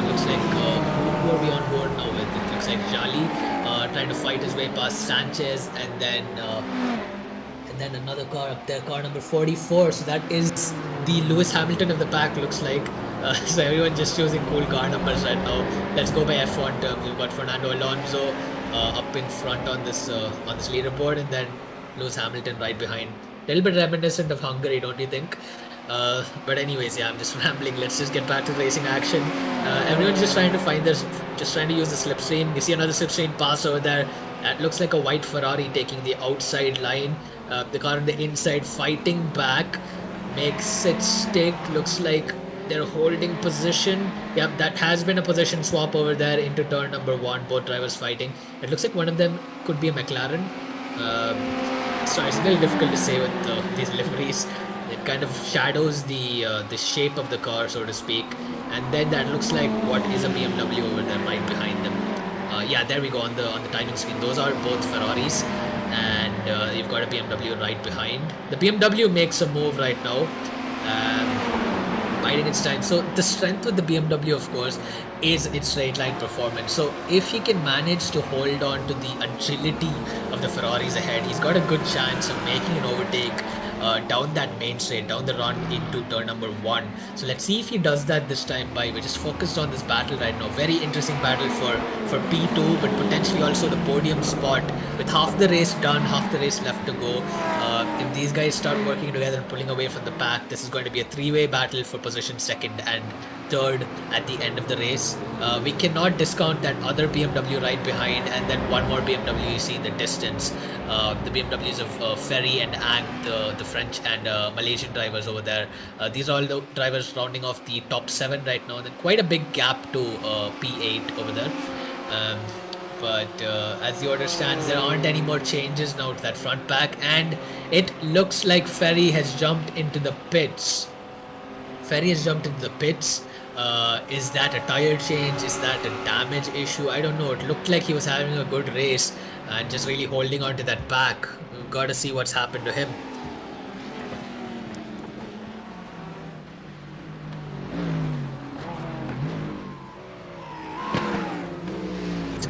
Looks like who are we on board now with? It looks like Jali trying to fight his way past Sanchez, and then another car up there, car number 44. So that is the Lewis Hamilton of the pack, looks like. So everyone just choosing cool car numbers right now. Let's go by F1 terms. We've got Fernando Alonso up in front on this leaderboard, and then Lewis Hamilton right behind. A little bit reminiscent of Hungary, don't you think? But anyways, yeah, I'm just rambling. Let's just get back to racing action. Everyone's just trying to find this, just trying to use the slipstream. You see another slipstream pass over there. That looks like a white Ferrari taking the outside line. The car on the inside fighting back, makes it stick. Looks like they're holding position. Yep, that has been a position swap over there into turn number 1. Both drivers fighting. It looks like one of them could be a McLaren. So it's a little difficult to say with these liveries. It kind of shadows the shape of the car, so to speak. And then that looks like what is a BMW over there right behind them. Yeah, there we go on the timing screen. Those are both Ferraris, and you've got a BMW right behind. The BMW makes a move right now. Biding its time. So the strength with the BMW, of course, is its straight line performance. So if he can manage to hold on to the agility of the Ferraris ahead, he's got a good chance of making an overtake down that main straight, down the run into turn number 1. So let's see if he does that this time by. We're just focused on this battle right now. Very interesting battle for P2, but potentially also the podium spot. With half the race done, half the race left to go. If these guys start working together and pulling away from the pack, this is going to be a 3-way battle for position second and third at the end of the race. We cannot discount that other BMW right behind, and then one more BMW you see in the distance. The BMWs of Ferry and Ang, the French and Malaysian drivers over there. These are all the drivers rounding off the top 7 right now. Then quite a big gap to P8 over there. But as the order stands, there aren't any more changes now to that front pack, and it looks like Ferry has jumped into the pits. Is that a tire change? Is that a damage issue? I don't know. It looked like he was having a good race and just really holding on to that pack. We've got to see what's happened to him.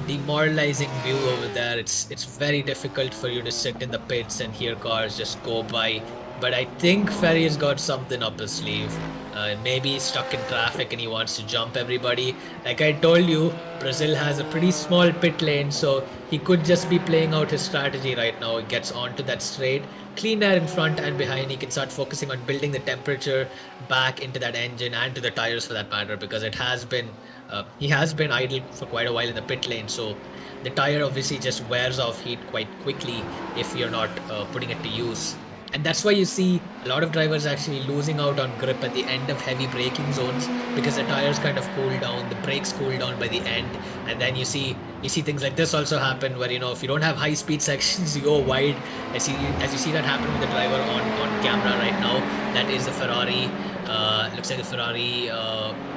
Demoralizing view over there. It's very difficult for you to sit in the pits and hear cars just go by. But I think Ferry has got something up his sleeve. Maybe he's stuck in traffic and he wants to jump everybody. Like I told you, Brazil has a pretty small pit lane, so he could just be playing out his strategy right now. He gets onto that straight, clean air in front and behind. He can start focusing on building the temperature back into that engine and to the tires for that matter, because it has been he has been idle for quite a while in the pit lane. So the tire obviously just wears off heat quite quickly if you're not putting it to use. And that's why you see a lot of drivers actually losing out on grip at the end of heavy braking zones, because the tires kind of cool down, the brakes cool down by the end, and then you see things like this also happen where, you know, if you don't have high speed sections, you go wide. As you see that happen with the driver on camera right now. That is a Ferrari. Looks like a Ferrari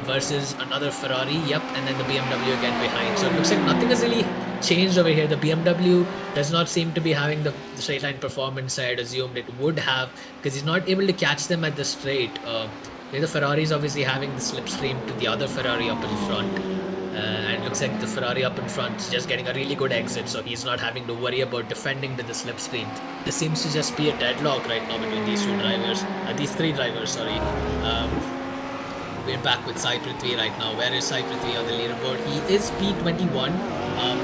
versus another Ferrari. Yep, and then the BMW again behind. So it looks like nothing has really changed over here. The BMW does not seem to be having the straight line performance I had assumed it would have, because he's not able to catch them at the straight. The Ferrari is obviously having the slipstream to the other Ferrari up in front. And it looks like the Ferrari up in front is just getting a really good exit, so he's not having to worry about defending to the slipstream. There seems to just be a deadlock right now between these these three drivers, sorry. We're back with Sai Prithvi right now. Where is Sai Prithvi on the leaderboard? He is P21,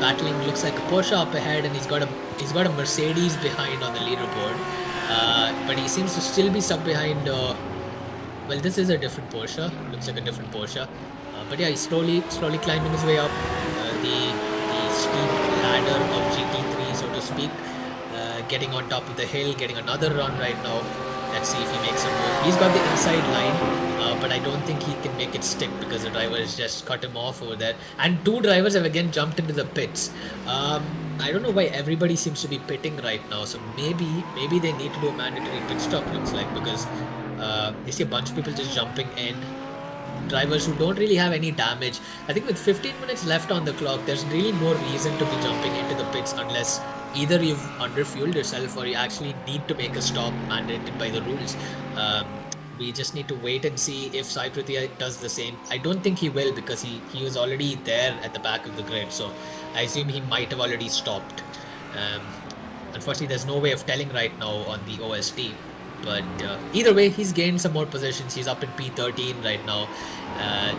battling, looks like a Porsche up ahead, and he's got a Mercedes behind on the leaderboard. But he seems to still be stuck behind. Well, this is a different Porsche. Looks like a different Porsche. But yeah, he's slowly climbing his way up the steep ladder of GT3, so to speak. Getting on top of the hill, getting another run right now. Let's see if he makes a move. He's got the inside line. but I don't think he can make it stick because the driver has just cut him off over there. And two drivers have again jumped into the pits. I don't know why everybody seems to be pitting right now. So maybe they need to do a mandatory pit stop. Looks like because you see a bunch of people just jumping in. Drivers who don't really have any damage. I think with 15 minutes left on the clock, there's really no reason to be jumping into the pits unless either you've underfueled yourself or you actually need to make a stop mandated by the rules. Um, we just need to wait and see if Sai Prithia does the same. I don't think he will because he was already there at the back of the grid, so I assume he might have already stopped. Um, Unfortunately, there's no way of telling right now on the OST. But either way, he's gained some more positions. He's up in P13 right now,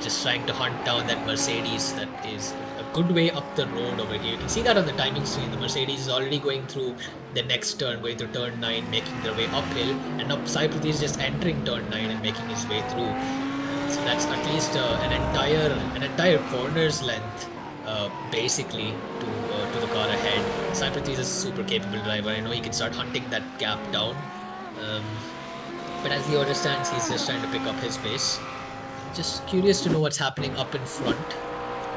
just trying to hunt down that Mercedes that is a good way up the road over here. You can see that on the timing screen. The Mercedes is already going through the next turn, going through turn 9, making their way uphill. And now Sai Prithvi is just entering turn 9 and making his way through. So that's at least an entire corner's length, basically, to the car ahead. Sai Prithvi is a super capable driver. I know he can start hunting that gap down. But as the order stands, he's just trying to pick up his pace. Just curious to know what's happening up in front.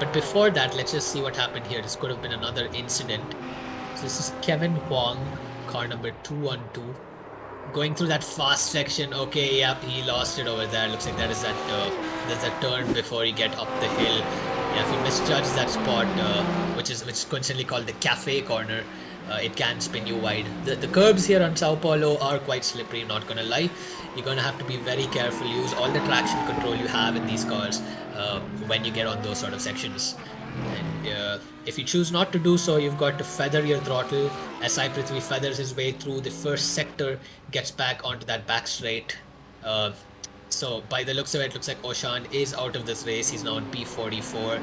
But before that, let's just see what happened here. This could have been another incident. So this is Kevin Huang, car number 212. Going through that fast section. Okay, yep, he lost it over there. Looks like there's that turn before you get up the hill. Yeah, if you misjudge that spot, which is coincidentally called the cafe corner, it can spin you wide. The curbs here on Sao Paulo are quite slippery, not gonna lie. You're gonna have to be very careful, use all the traction control you have in these cars when you get on those sort of sections. And if you choose not to do so, you've got to feather your throttle. As Sai Prithvi feathers his way through the first sector, gets back onto that back straight. So by the looks of it, looks like Oshan is out of this race. He's now on P44.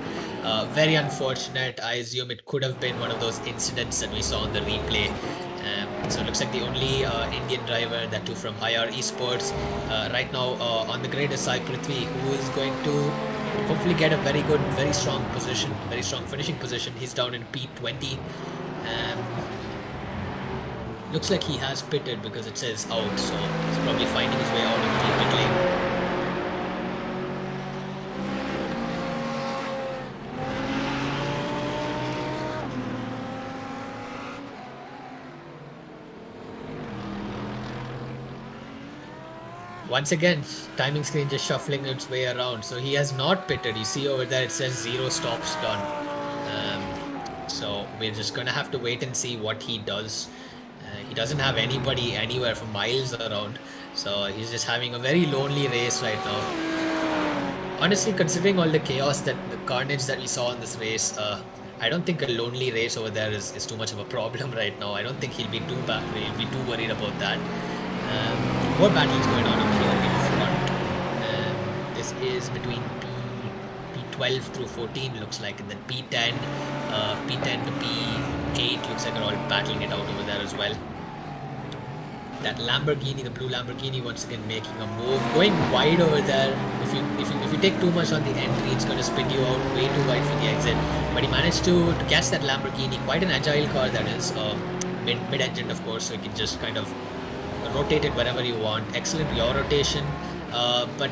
Very unfortunate. I assume it could have been one of those incidents that we saw on the replay. So it looks like the only Indian driver, that too from IR Esports, right now on the grid is Sai Prithvi, who is going to hopefully get a very good, very strong position, very strong finishing position. He's down in P20. Looks like he has pitted because it says out, so he's probably finding his way out of the pit lane. Once again, timing screen just shuffling its way around. So he has not pitted. You see over there it says 0 stops done. So we're just gonna have to wait and see what he does. He doesn't have anybody anywhere for miles around, so he's just having a very lonely race right now. Honestly, considering all the chaos, the carnage that we saw in this race, I don't think a lonely race over there is too much of a problem right now. I don't think he'll be too worried about that. More battles going on up here in front. This is between P12 through 14 looks like, and then P10, P10 to P8 looks like they're all battling it out over there as well. That Lamborghini, the blue Lamborghini, once again making a move, going wide over there. If you take too much on the entry, it's going to spin you out way too wide for the exit. But he managed to catch that Lamborghini, quite an agile car that is, mid-engine of course, so you can just kind of rotate it wherever you want. Excellent yaw rotation, but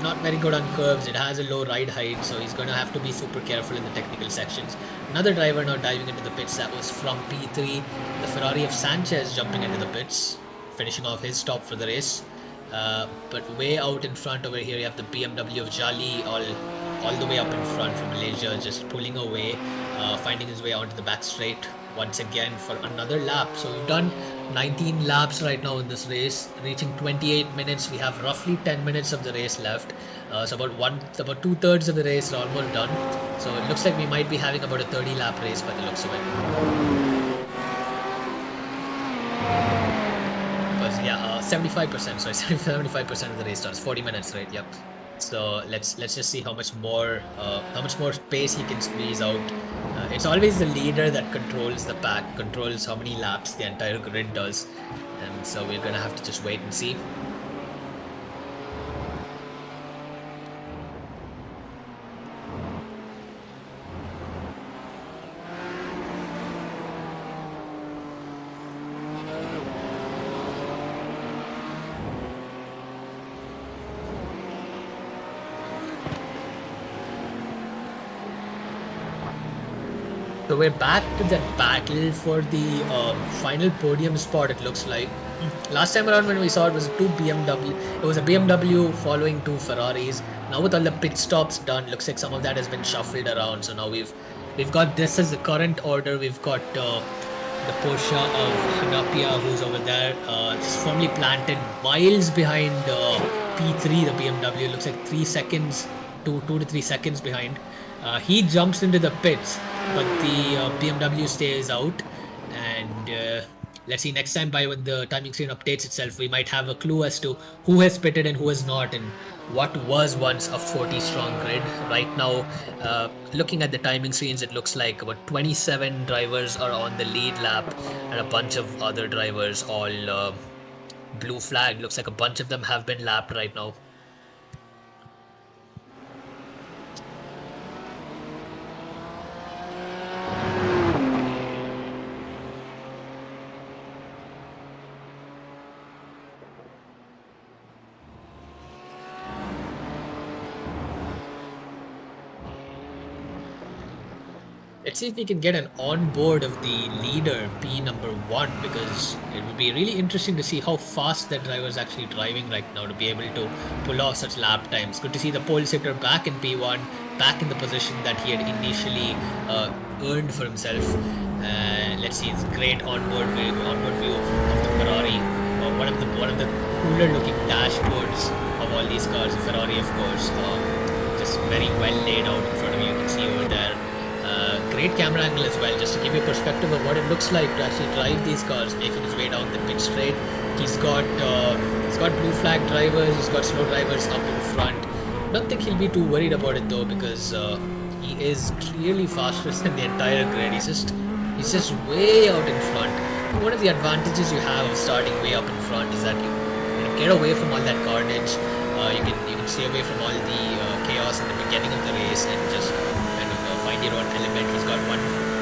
not very good on curves. It has a low ride height, so he's going to have to be super careful in the technical sections. Another driver now diving into the pits. That was from P3, the Ferrari of Sanchez jumping into the pits, finishing off his stop for the race. But way out in front over here, you have the BMW of Jali all the way up in front from Malaysia, just pulling away, finding his way onto the back straight once again for another lap. So we've done 19 laps right now in this race, reaching 28 minutes. We have roughly 10 minutes of the race left. So about 2/3 of the race are almost done. So it looks like we might be having about a 30 lap race by the looks of it. Because yeah, 75%. Sorry, 75% of the race starts 40 minutes, right? Yep. So let's just see how much more space he can squeeze out. It's always the leader that controls the pack, controls how many laps the entire grid does, and so we're gonna have to just wait and see. So we're back to that battle for the final podium spot. It looks like last time around when we saw it was two BMW. It was a BMW following two Ferraris. Now with all the pit stops done, looks like some of that has been shuffled around. So now we've got this as the current order. We've got the Porsche of Hanapia, who's over there, just firmly planted miles behind P3, the BMW. Looks like 3 seconds, 2 to 3 seconds behind. He jumps into the pits, but the BMW stays out. And let's see, next time by when the timing screen updates itself, we might have a clue as to who has pitted and who has not, and what was once a 40 strong grid. Right now, looking at the timing screens, it looks like about 27 drivers are on the lead lap, and a bunch of other drivers all blue flag. Looks like a bunch of them have been lapped right now. Let's see if we can get an onboard of the leader, P number 1, because it would be really interesting to see how fast that driver is actually driving right now to be able to pull off such lap times. Good to see the pole sitter back in P1, back in the position that he had initially earned for himself. Let's see, it's great onboard view of the Ferrari. One of the cooler looking dashboards of all these cars. The Ferrari, of course, just very well laid out in front of you. You can see over there. Great camera angle as well, just to give you a perspective of what it looks like to actually drive these cars, making his way down the pit straight. He's got blue flag drivers, he's got slow drivers up in front. Don't think he'll be too worried about it though, because he is clearly faster than the entire grid. He's just way out in front. One of the advantages you have of starting way up in front is that you get away from all that carnage. You can stay away from all the chaos in the beginning of the race and just find your own element. He's got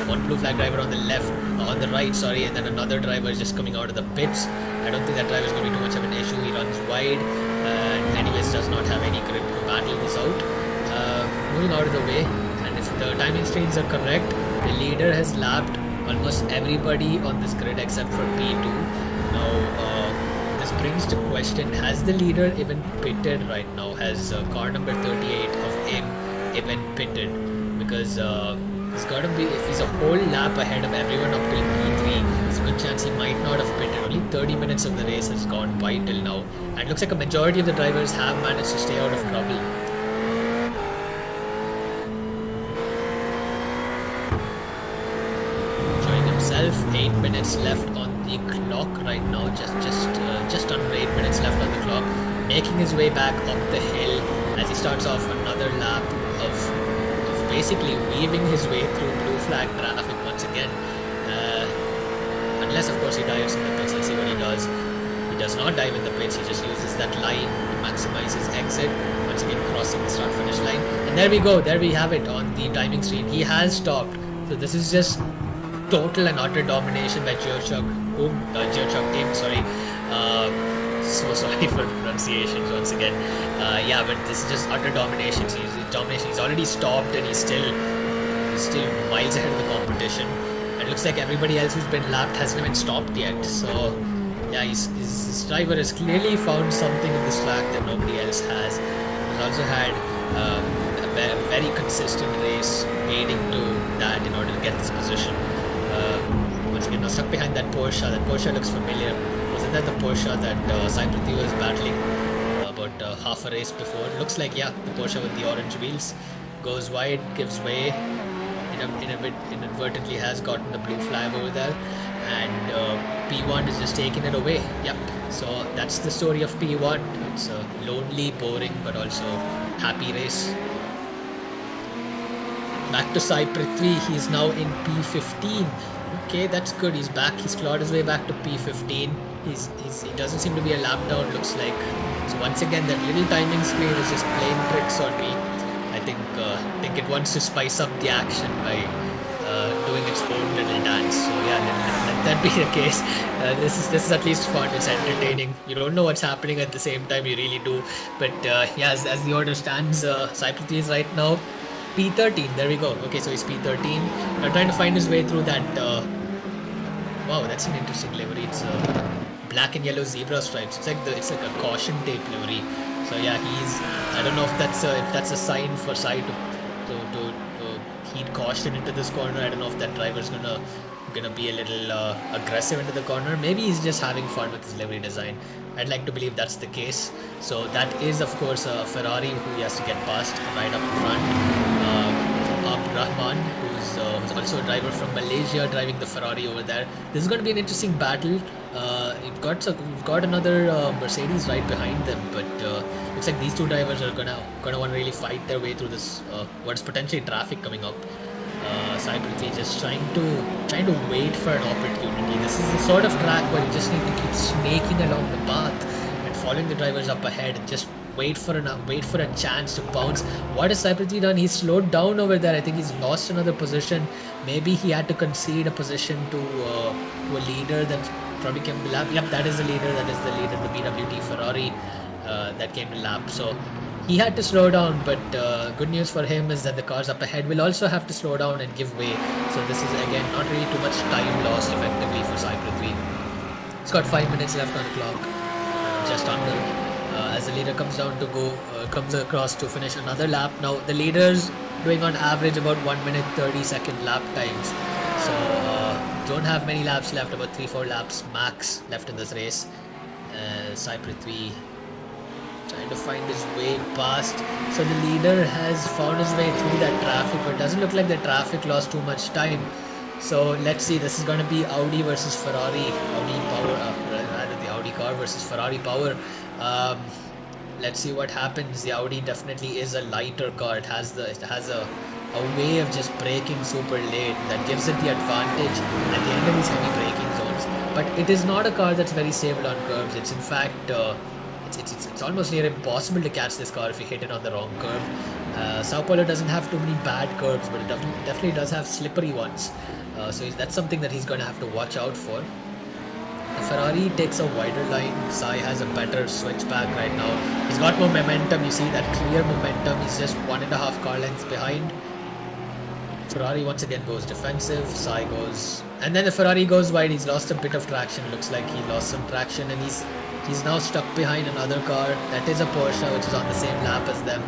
one blue flag driver on the left, on the right, sorry, and then another driver is just coming out of the pits. I don't think that driver is going to be too much of an issue. He runs wide, and anyways does not have any grip to battle this out. Moving out of the way, and if the timing screens are correct, the leader has lapped almost everybody on this grid except for P2. Now, this brings to question: has the leader even pitted right now? Has car number 38 of him even pitted? Because it's got to be, if he's a whole lap ahead of everyone up till P3, there's a good chance he might not have pitted. Only 30 minutes of the race has gone by till now, and it looks like a majority of the drivers have managed to stay out of trouble. Showing himself 8 minutes left on the clock right now, just under 8 minutes left on the clock, making his way back up the hill as he starts off another lap of basically weaving his way through blue flag traffic once again. Unless, of course, he dives in the pits. Let's see what he does. He does not dive in the pits. He just uses that line to maximize his exit. Once again, crossing the start-finish line. And there we go. There we have it on the timing screen. He has stopped. So this is just total and utter domination by Georchuk Im, sorry. So sorry for the pronunciations once again. Yeah, but this is just utter domination. He's already stopped, and he's still miles ahead of the competition. And it looks like everybody else who's been lapped hasn't even stopped yet. So yeah, his driver has clearly found something in this track that nobody else has. He's also had a very consistent race aiding to that in order to get this position. Once again, now stuck behind that Porsche. That Porsche looks familiar. Wasn't that the Porsche that Sai Prithvi was battling about half a race before? It looks like, yeah, the Porsche with the orange wheels goes wide, gives way, inadvertently has gotten the blue flag over there, and P1 is just taking it away. Yep, so that's the story of P1. It's a lonely, boring, but also happy race. Back to Sai Prithvi, he's now in P15. Okay, that's good. He's back. He's clawed his way back to P15. He doesn't seem to be a lap down, looks like. So once again, that little timing screen is just playing tricks on me. I think it wants to spice up the action by doing its own little dance. So yeah, let that be the case. This is at least fun. It's entertaining. You don't know what's happening at the same time. You really do. But yeah, as the order stands, Sai Prithvi is right now P13. There we go. Okay, so he's P13. Trying to find his way through that. Wow, that's an interesting livery. It's black and yellow zebra stripes. It's like a caution tape livery. So yeah, he's. I don't know if that's a sign for Sai to heed caution into this corner. I don't know if that driver's gonna be a little aggressive into the corner. Maybe he's just having fun with his livery design. I'd like to believe that's the case. So that is of course a Ferrari who he has to get past right up in front. Rahman, who's also a driver from Malaysia, driving the Ferrari over there. This is going to be an interesting battle. We've got another Mercedes right behind them, but looks like these two drivers are gonna want to really fight their way through this what's potentially traffic coming up. Sai Prithvi just trying to wait for an opportunity. This is the sort of track where you just need to keep snaking along the path and following the drivers up ahead and just wait for a chance to bounce. What has Sai Prithvi done? He's slowed down over there. I think he's lost another position. Maybe he had to concede a position to a leader that probably came to lap. Yep, that is the leader. The BWT Ferrari that came to lap. So he had to slow down, but good news for him is that the cars up ahead will also have to slow down and give way. So this is again not really too much time lost effectively for Sai Prithvi. It's got 5 minutes left on the clock, just under. As the leader comes across to finish another lap. Now the leader's doing on average about 1 minute 30-second lap times. So don't have many laps left, about 3-4 laps max left in this race. Sai Prithvi trying to find his way past. So the leader has found his way through that traffic, but it doesn't look like the traffic lost too much time. So let's see, this is going to be Audi versus Ferrari. Audi power, rather the Audi car versus Ferrari power. Let's see what happens. The Audi definitely is a lighter car. It has a way of just braking super late that gives it the advantage at the end of these heavy braking zones. But it is not a car that's very stable on curbs. It's in fact it's almost near impossible to catch this car if you hit it on the wrong curb. Sao Paulo doesn't have too many bad curbs, but it definitely does have slippery ones. So that's something that he's going to have to watch out for. The Ferrari takes a wider line. Sai has a better switchback right now. He's got more momentum. You see that clear momentum. He's just 1.5 car lengths behind. Ferrari once again goes defensive. Sai goes, and then the Ferrari goes wide. He's lost a bit of traction. Looks like he lost some traction, and he's now stuck behind another car. That is a Porsche, which is on the same lap as them,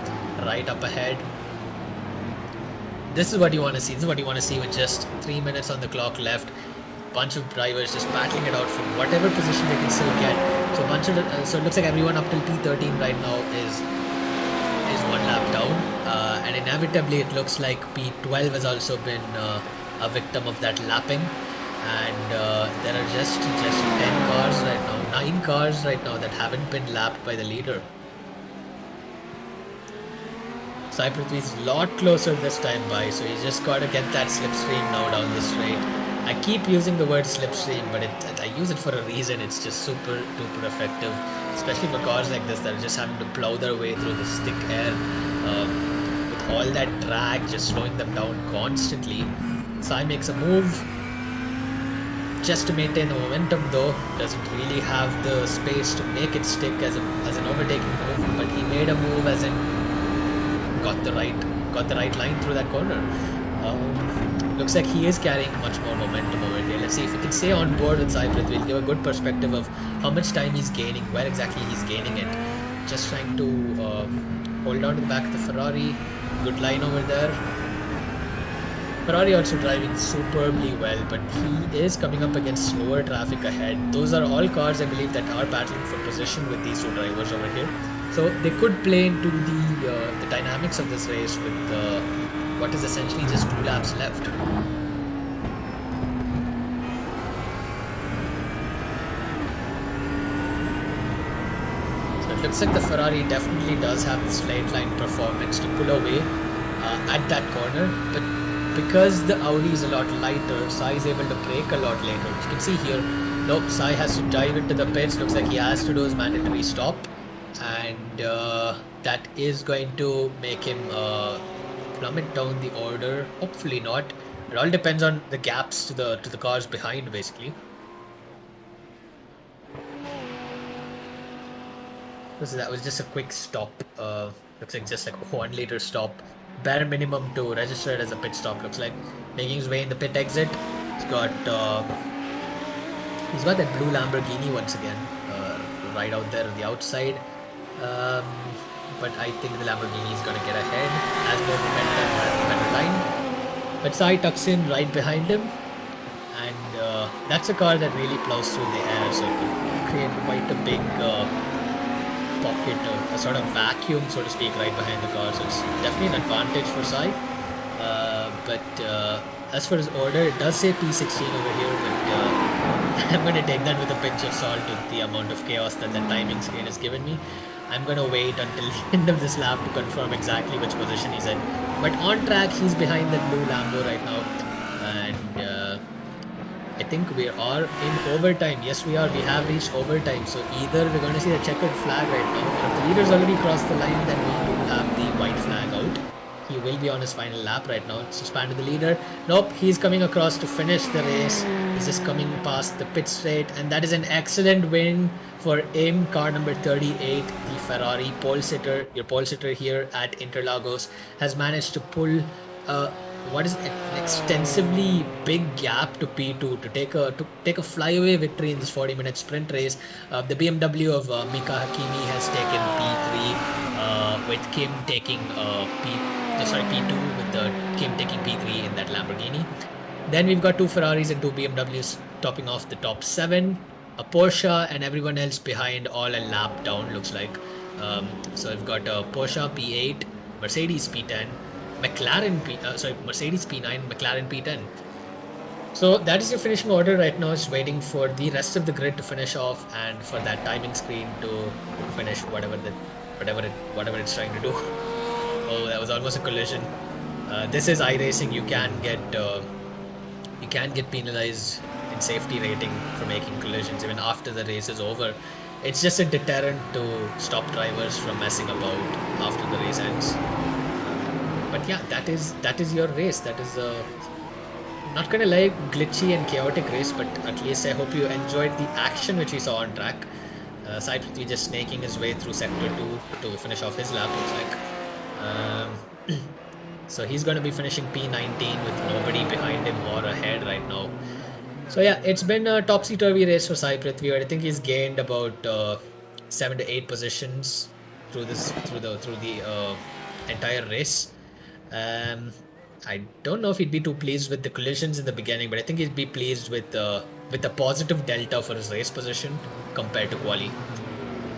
right up ahead. This is what you want to see. This is what you want to see with just 3 minutes on the clock left. Bunch of drivers just battling it out from whatever position they can still get. So so it looks like everyone up till P13 right now is 1 lap down, and inevitably it looks like P12 has also been a victim of that lapping. And there are just 10 cars right now, 9 cars right now that haven't been lapped by the leader. Sai Prithvi is a lot closer this time by, so he's just got to get that slipstream now down the straight. I keep using the word slipstream, but I use it for a reason. It's just super duper effective, especially for cars like this that are just having to plow their way through the thick air with all that drag just slowing them down constantly. Sai makes a move just to maintain the momentum, though doesn't really have the space to make it stick as an overtaking move, but he made a move as in got the right line through that corner. Looks like he is carrying much more momentum over here. Let's see if we can stay on board with Sai Prithvi. We'll give a good perspective of how much time he's gaining, where exactly he's gaining it. Just trying to hold on to the back of the Ferrari. Good line over there. Ferrari also driving superbly well, but he is coming up against slower traffic ahead. Those are all cars, I believe, that are battling for position with these two drivers over here. So they could play into the dynamics of this race with what is essentially just 2 laps left. So it looks like the Ferrari definitely does have the straight line performance to pull away at that corner, but because the Audi is a lot lighter, Sai is able to brake a lot later. As you can see here, nope, Sai has to dive into the pits. Looks like he has to do his mandatory stop, and that is going to make him plummet down the order. Hopefully not. It all depends on the gaps to the cars behind, basically. So that was just a quick stop. Looks like just like a 1 liter stop bare minimum to register it as a pit stop. Looks like making his way in the pit exit. He's got he's got that blue Lamborghini once again, right out there on the outside. Um, but I think the Lamborghini is gonna get ahead as more momentum as the better line. But Sai tucks in right behind him, and that's a car that really plows through the air, so it will create quite a big pocket, a sort of vacuum, so to speak, right behind the car. So it's definitely an advantage for Sai. But as for his order, it does say P16 over here, but I'm going to take that with a pinch of salt with the amount of chaos that the timing screen has given me. I'm going to wait until the end of this lap to confirm exactly which position he's in. But on track, he's behind the blue Lambo right now. And I think we are in overtime. Yes, we are. We have reached overtime. So either we're going to see a checkered flag right now, or if the leader's already crossed the line, then we do have the white flag out. He will be on his final lap right now. It's expanded the leader. Nope, he's coming across to finish the race. He's just coming past the pit straight, and that is an excellent win for him. Car number 38, the Ferrari pole sitter. Your pole sitter here at Interlagos has managed to pull what is an extensively big gap to P2 to take a flyaway victory in this 40-minute sprint race. The BMW of Mika Hakimi has taken P3, with Kim taking P2 with Kim taking P3 in that Lamborghini. Then we've got two Ferraris and two BMWs topping off the top 7. A Porsche and everyone else behind, all a lap down, looks like. So we've got a Porsche P8, Mercedes P10, Mercedes P9, McLaren P10. So that is your finishing order right now. It's waiting for the rest of the grid to finish off and for that timing screen to finish whatever it's trying to do. Oh, that was almost a collision. This is iRacing. You can get penalized in safety rating for making collisions even after the race is over. It's just a deterrent to stop drivers from messing about after the race ends. But yeah, that is your race. That is not gonna lie, glitchy and chaotic race, but at least I hope you enjoyed the action which we saw on track. Aside from just snaking his way through sector 2 to finish off his lap, looks like. So he's going to be finishing P19 with nobody behind him or ahead right now. So yeah, it's been a topsy-turvy race for Sai Prithvi. I think he's gained about 7 to 8 positions through the entire race. I don't know if he'd be too pleased with the collisions in the beginning, but I think he'd be pleased with the positive delta for his race position compared to quali.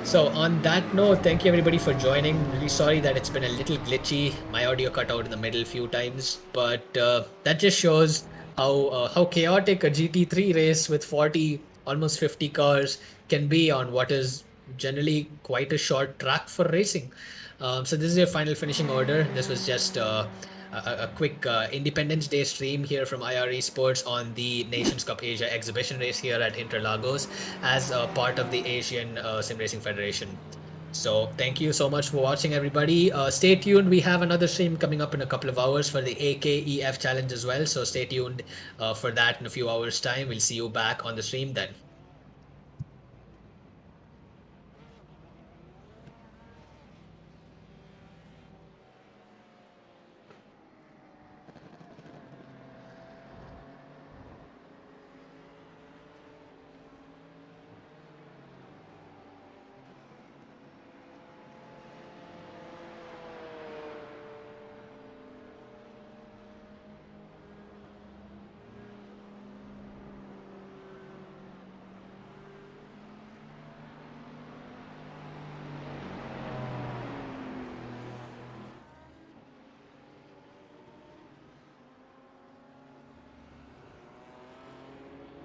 So on that note, thank you everybody for joining. Really sorry that it's been a little glitchy. My audio cut out in the middle a few times, but that just shows how chaotic a GT3 race with 40, almost 50 cars can be on what is generally quite a short track for racing. So this is your final finishing order. This was just a quick Independence Day stream here from IR Esports on the Nations Cup Asia exhibition race here at Interlagos as a part of the Asian Sim Racing Federation. So thank you so much for watching, everybody. Stay tuned. We have another stream coming up in a couple of hours for the AKEF challenge as well. So stay tuned for that in a few hours time. We'll see you back on the stream then.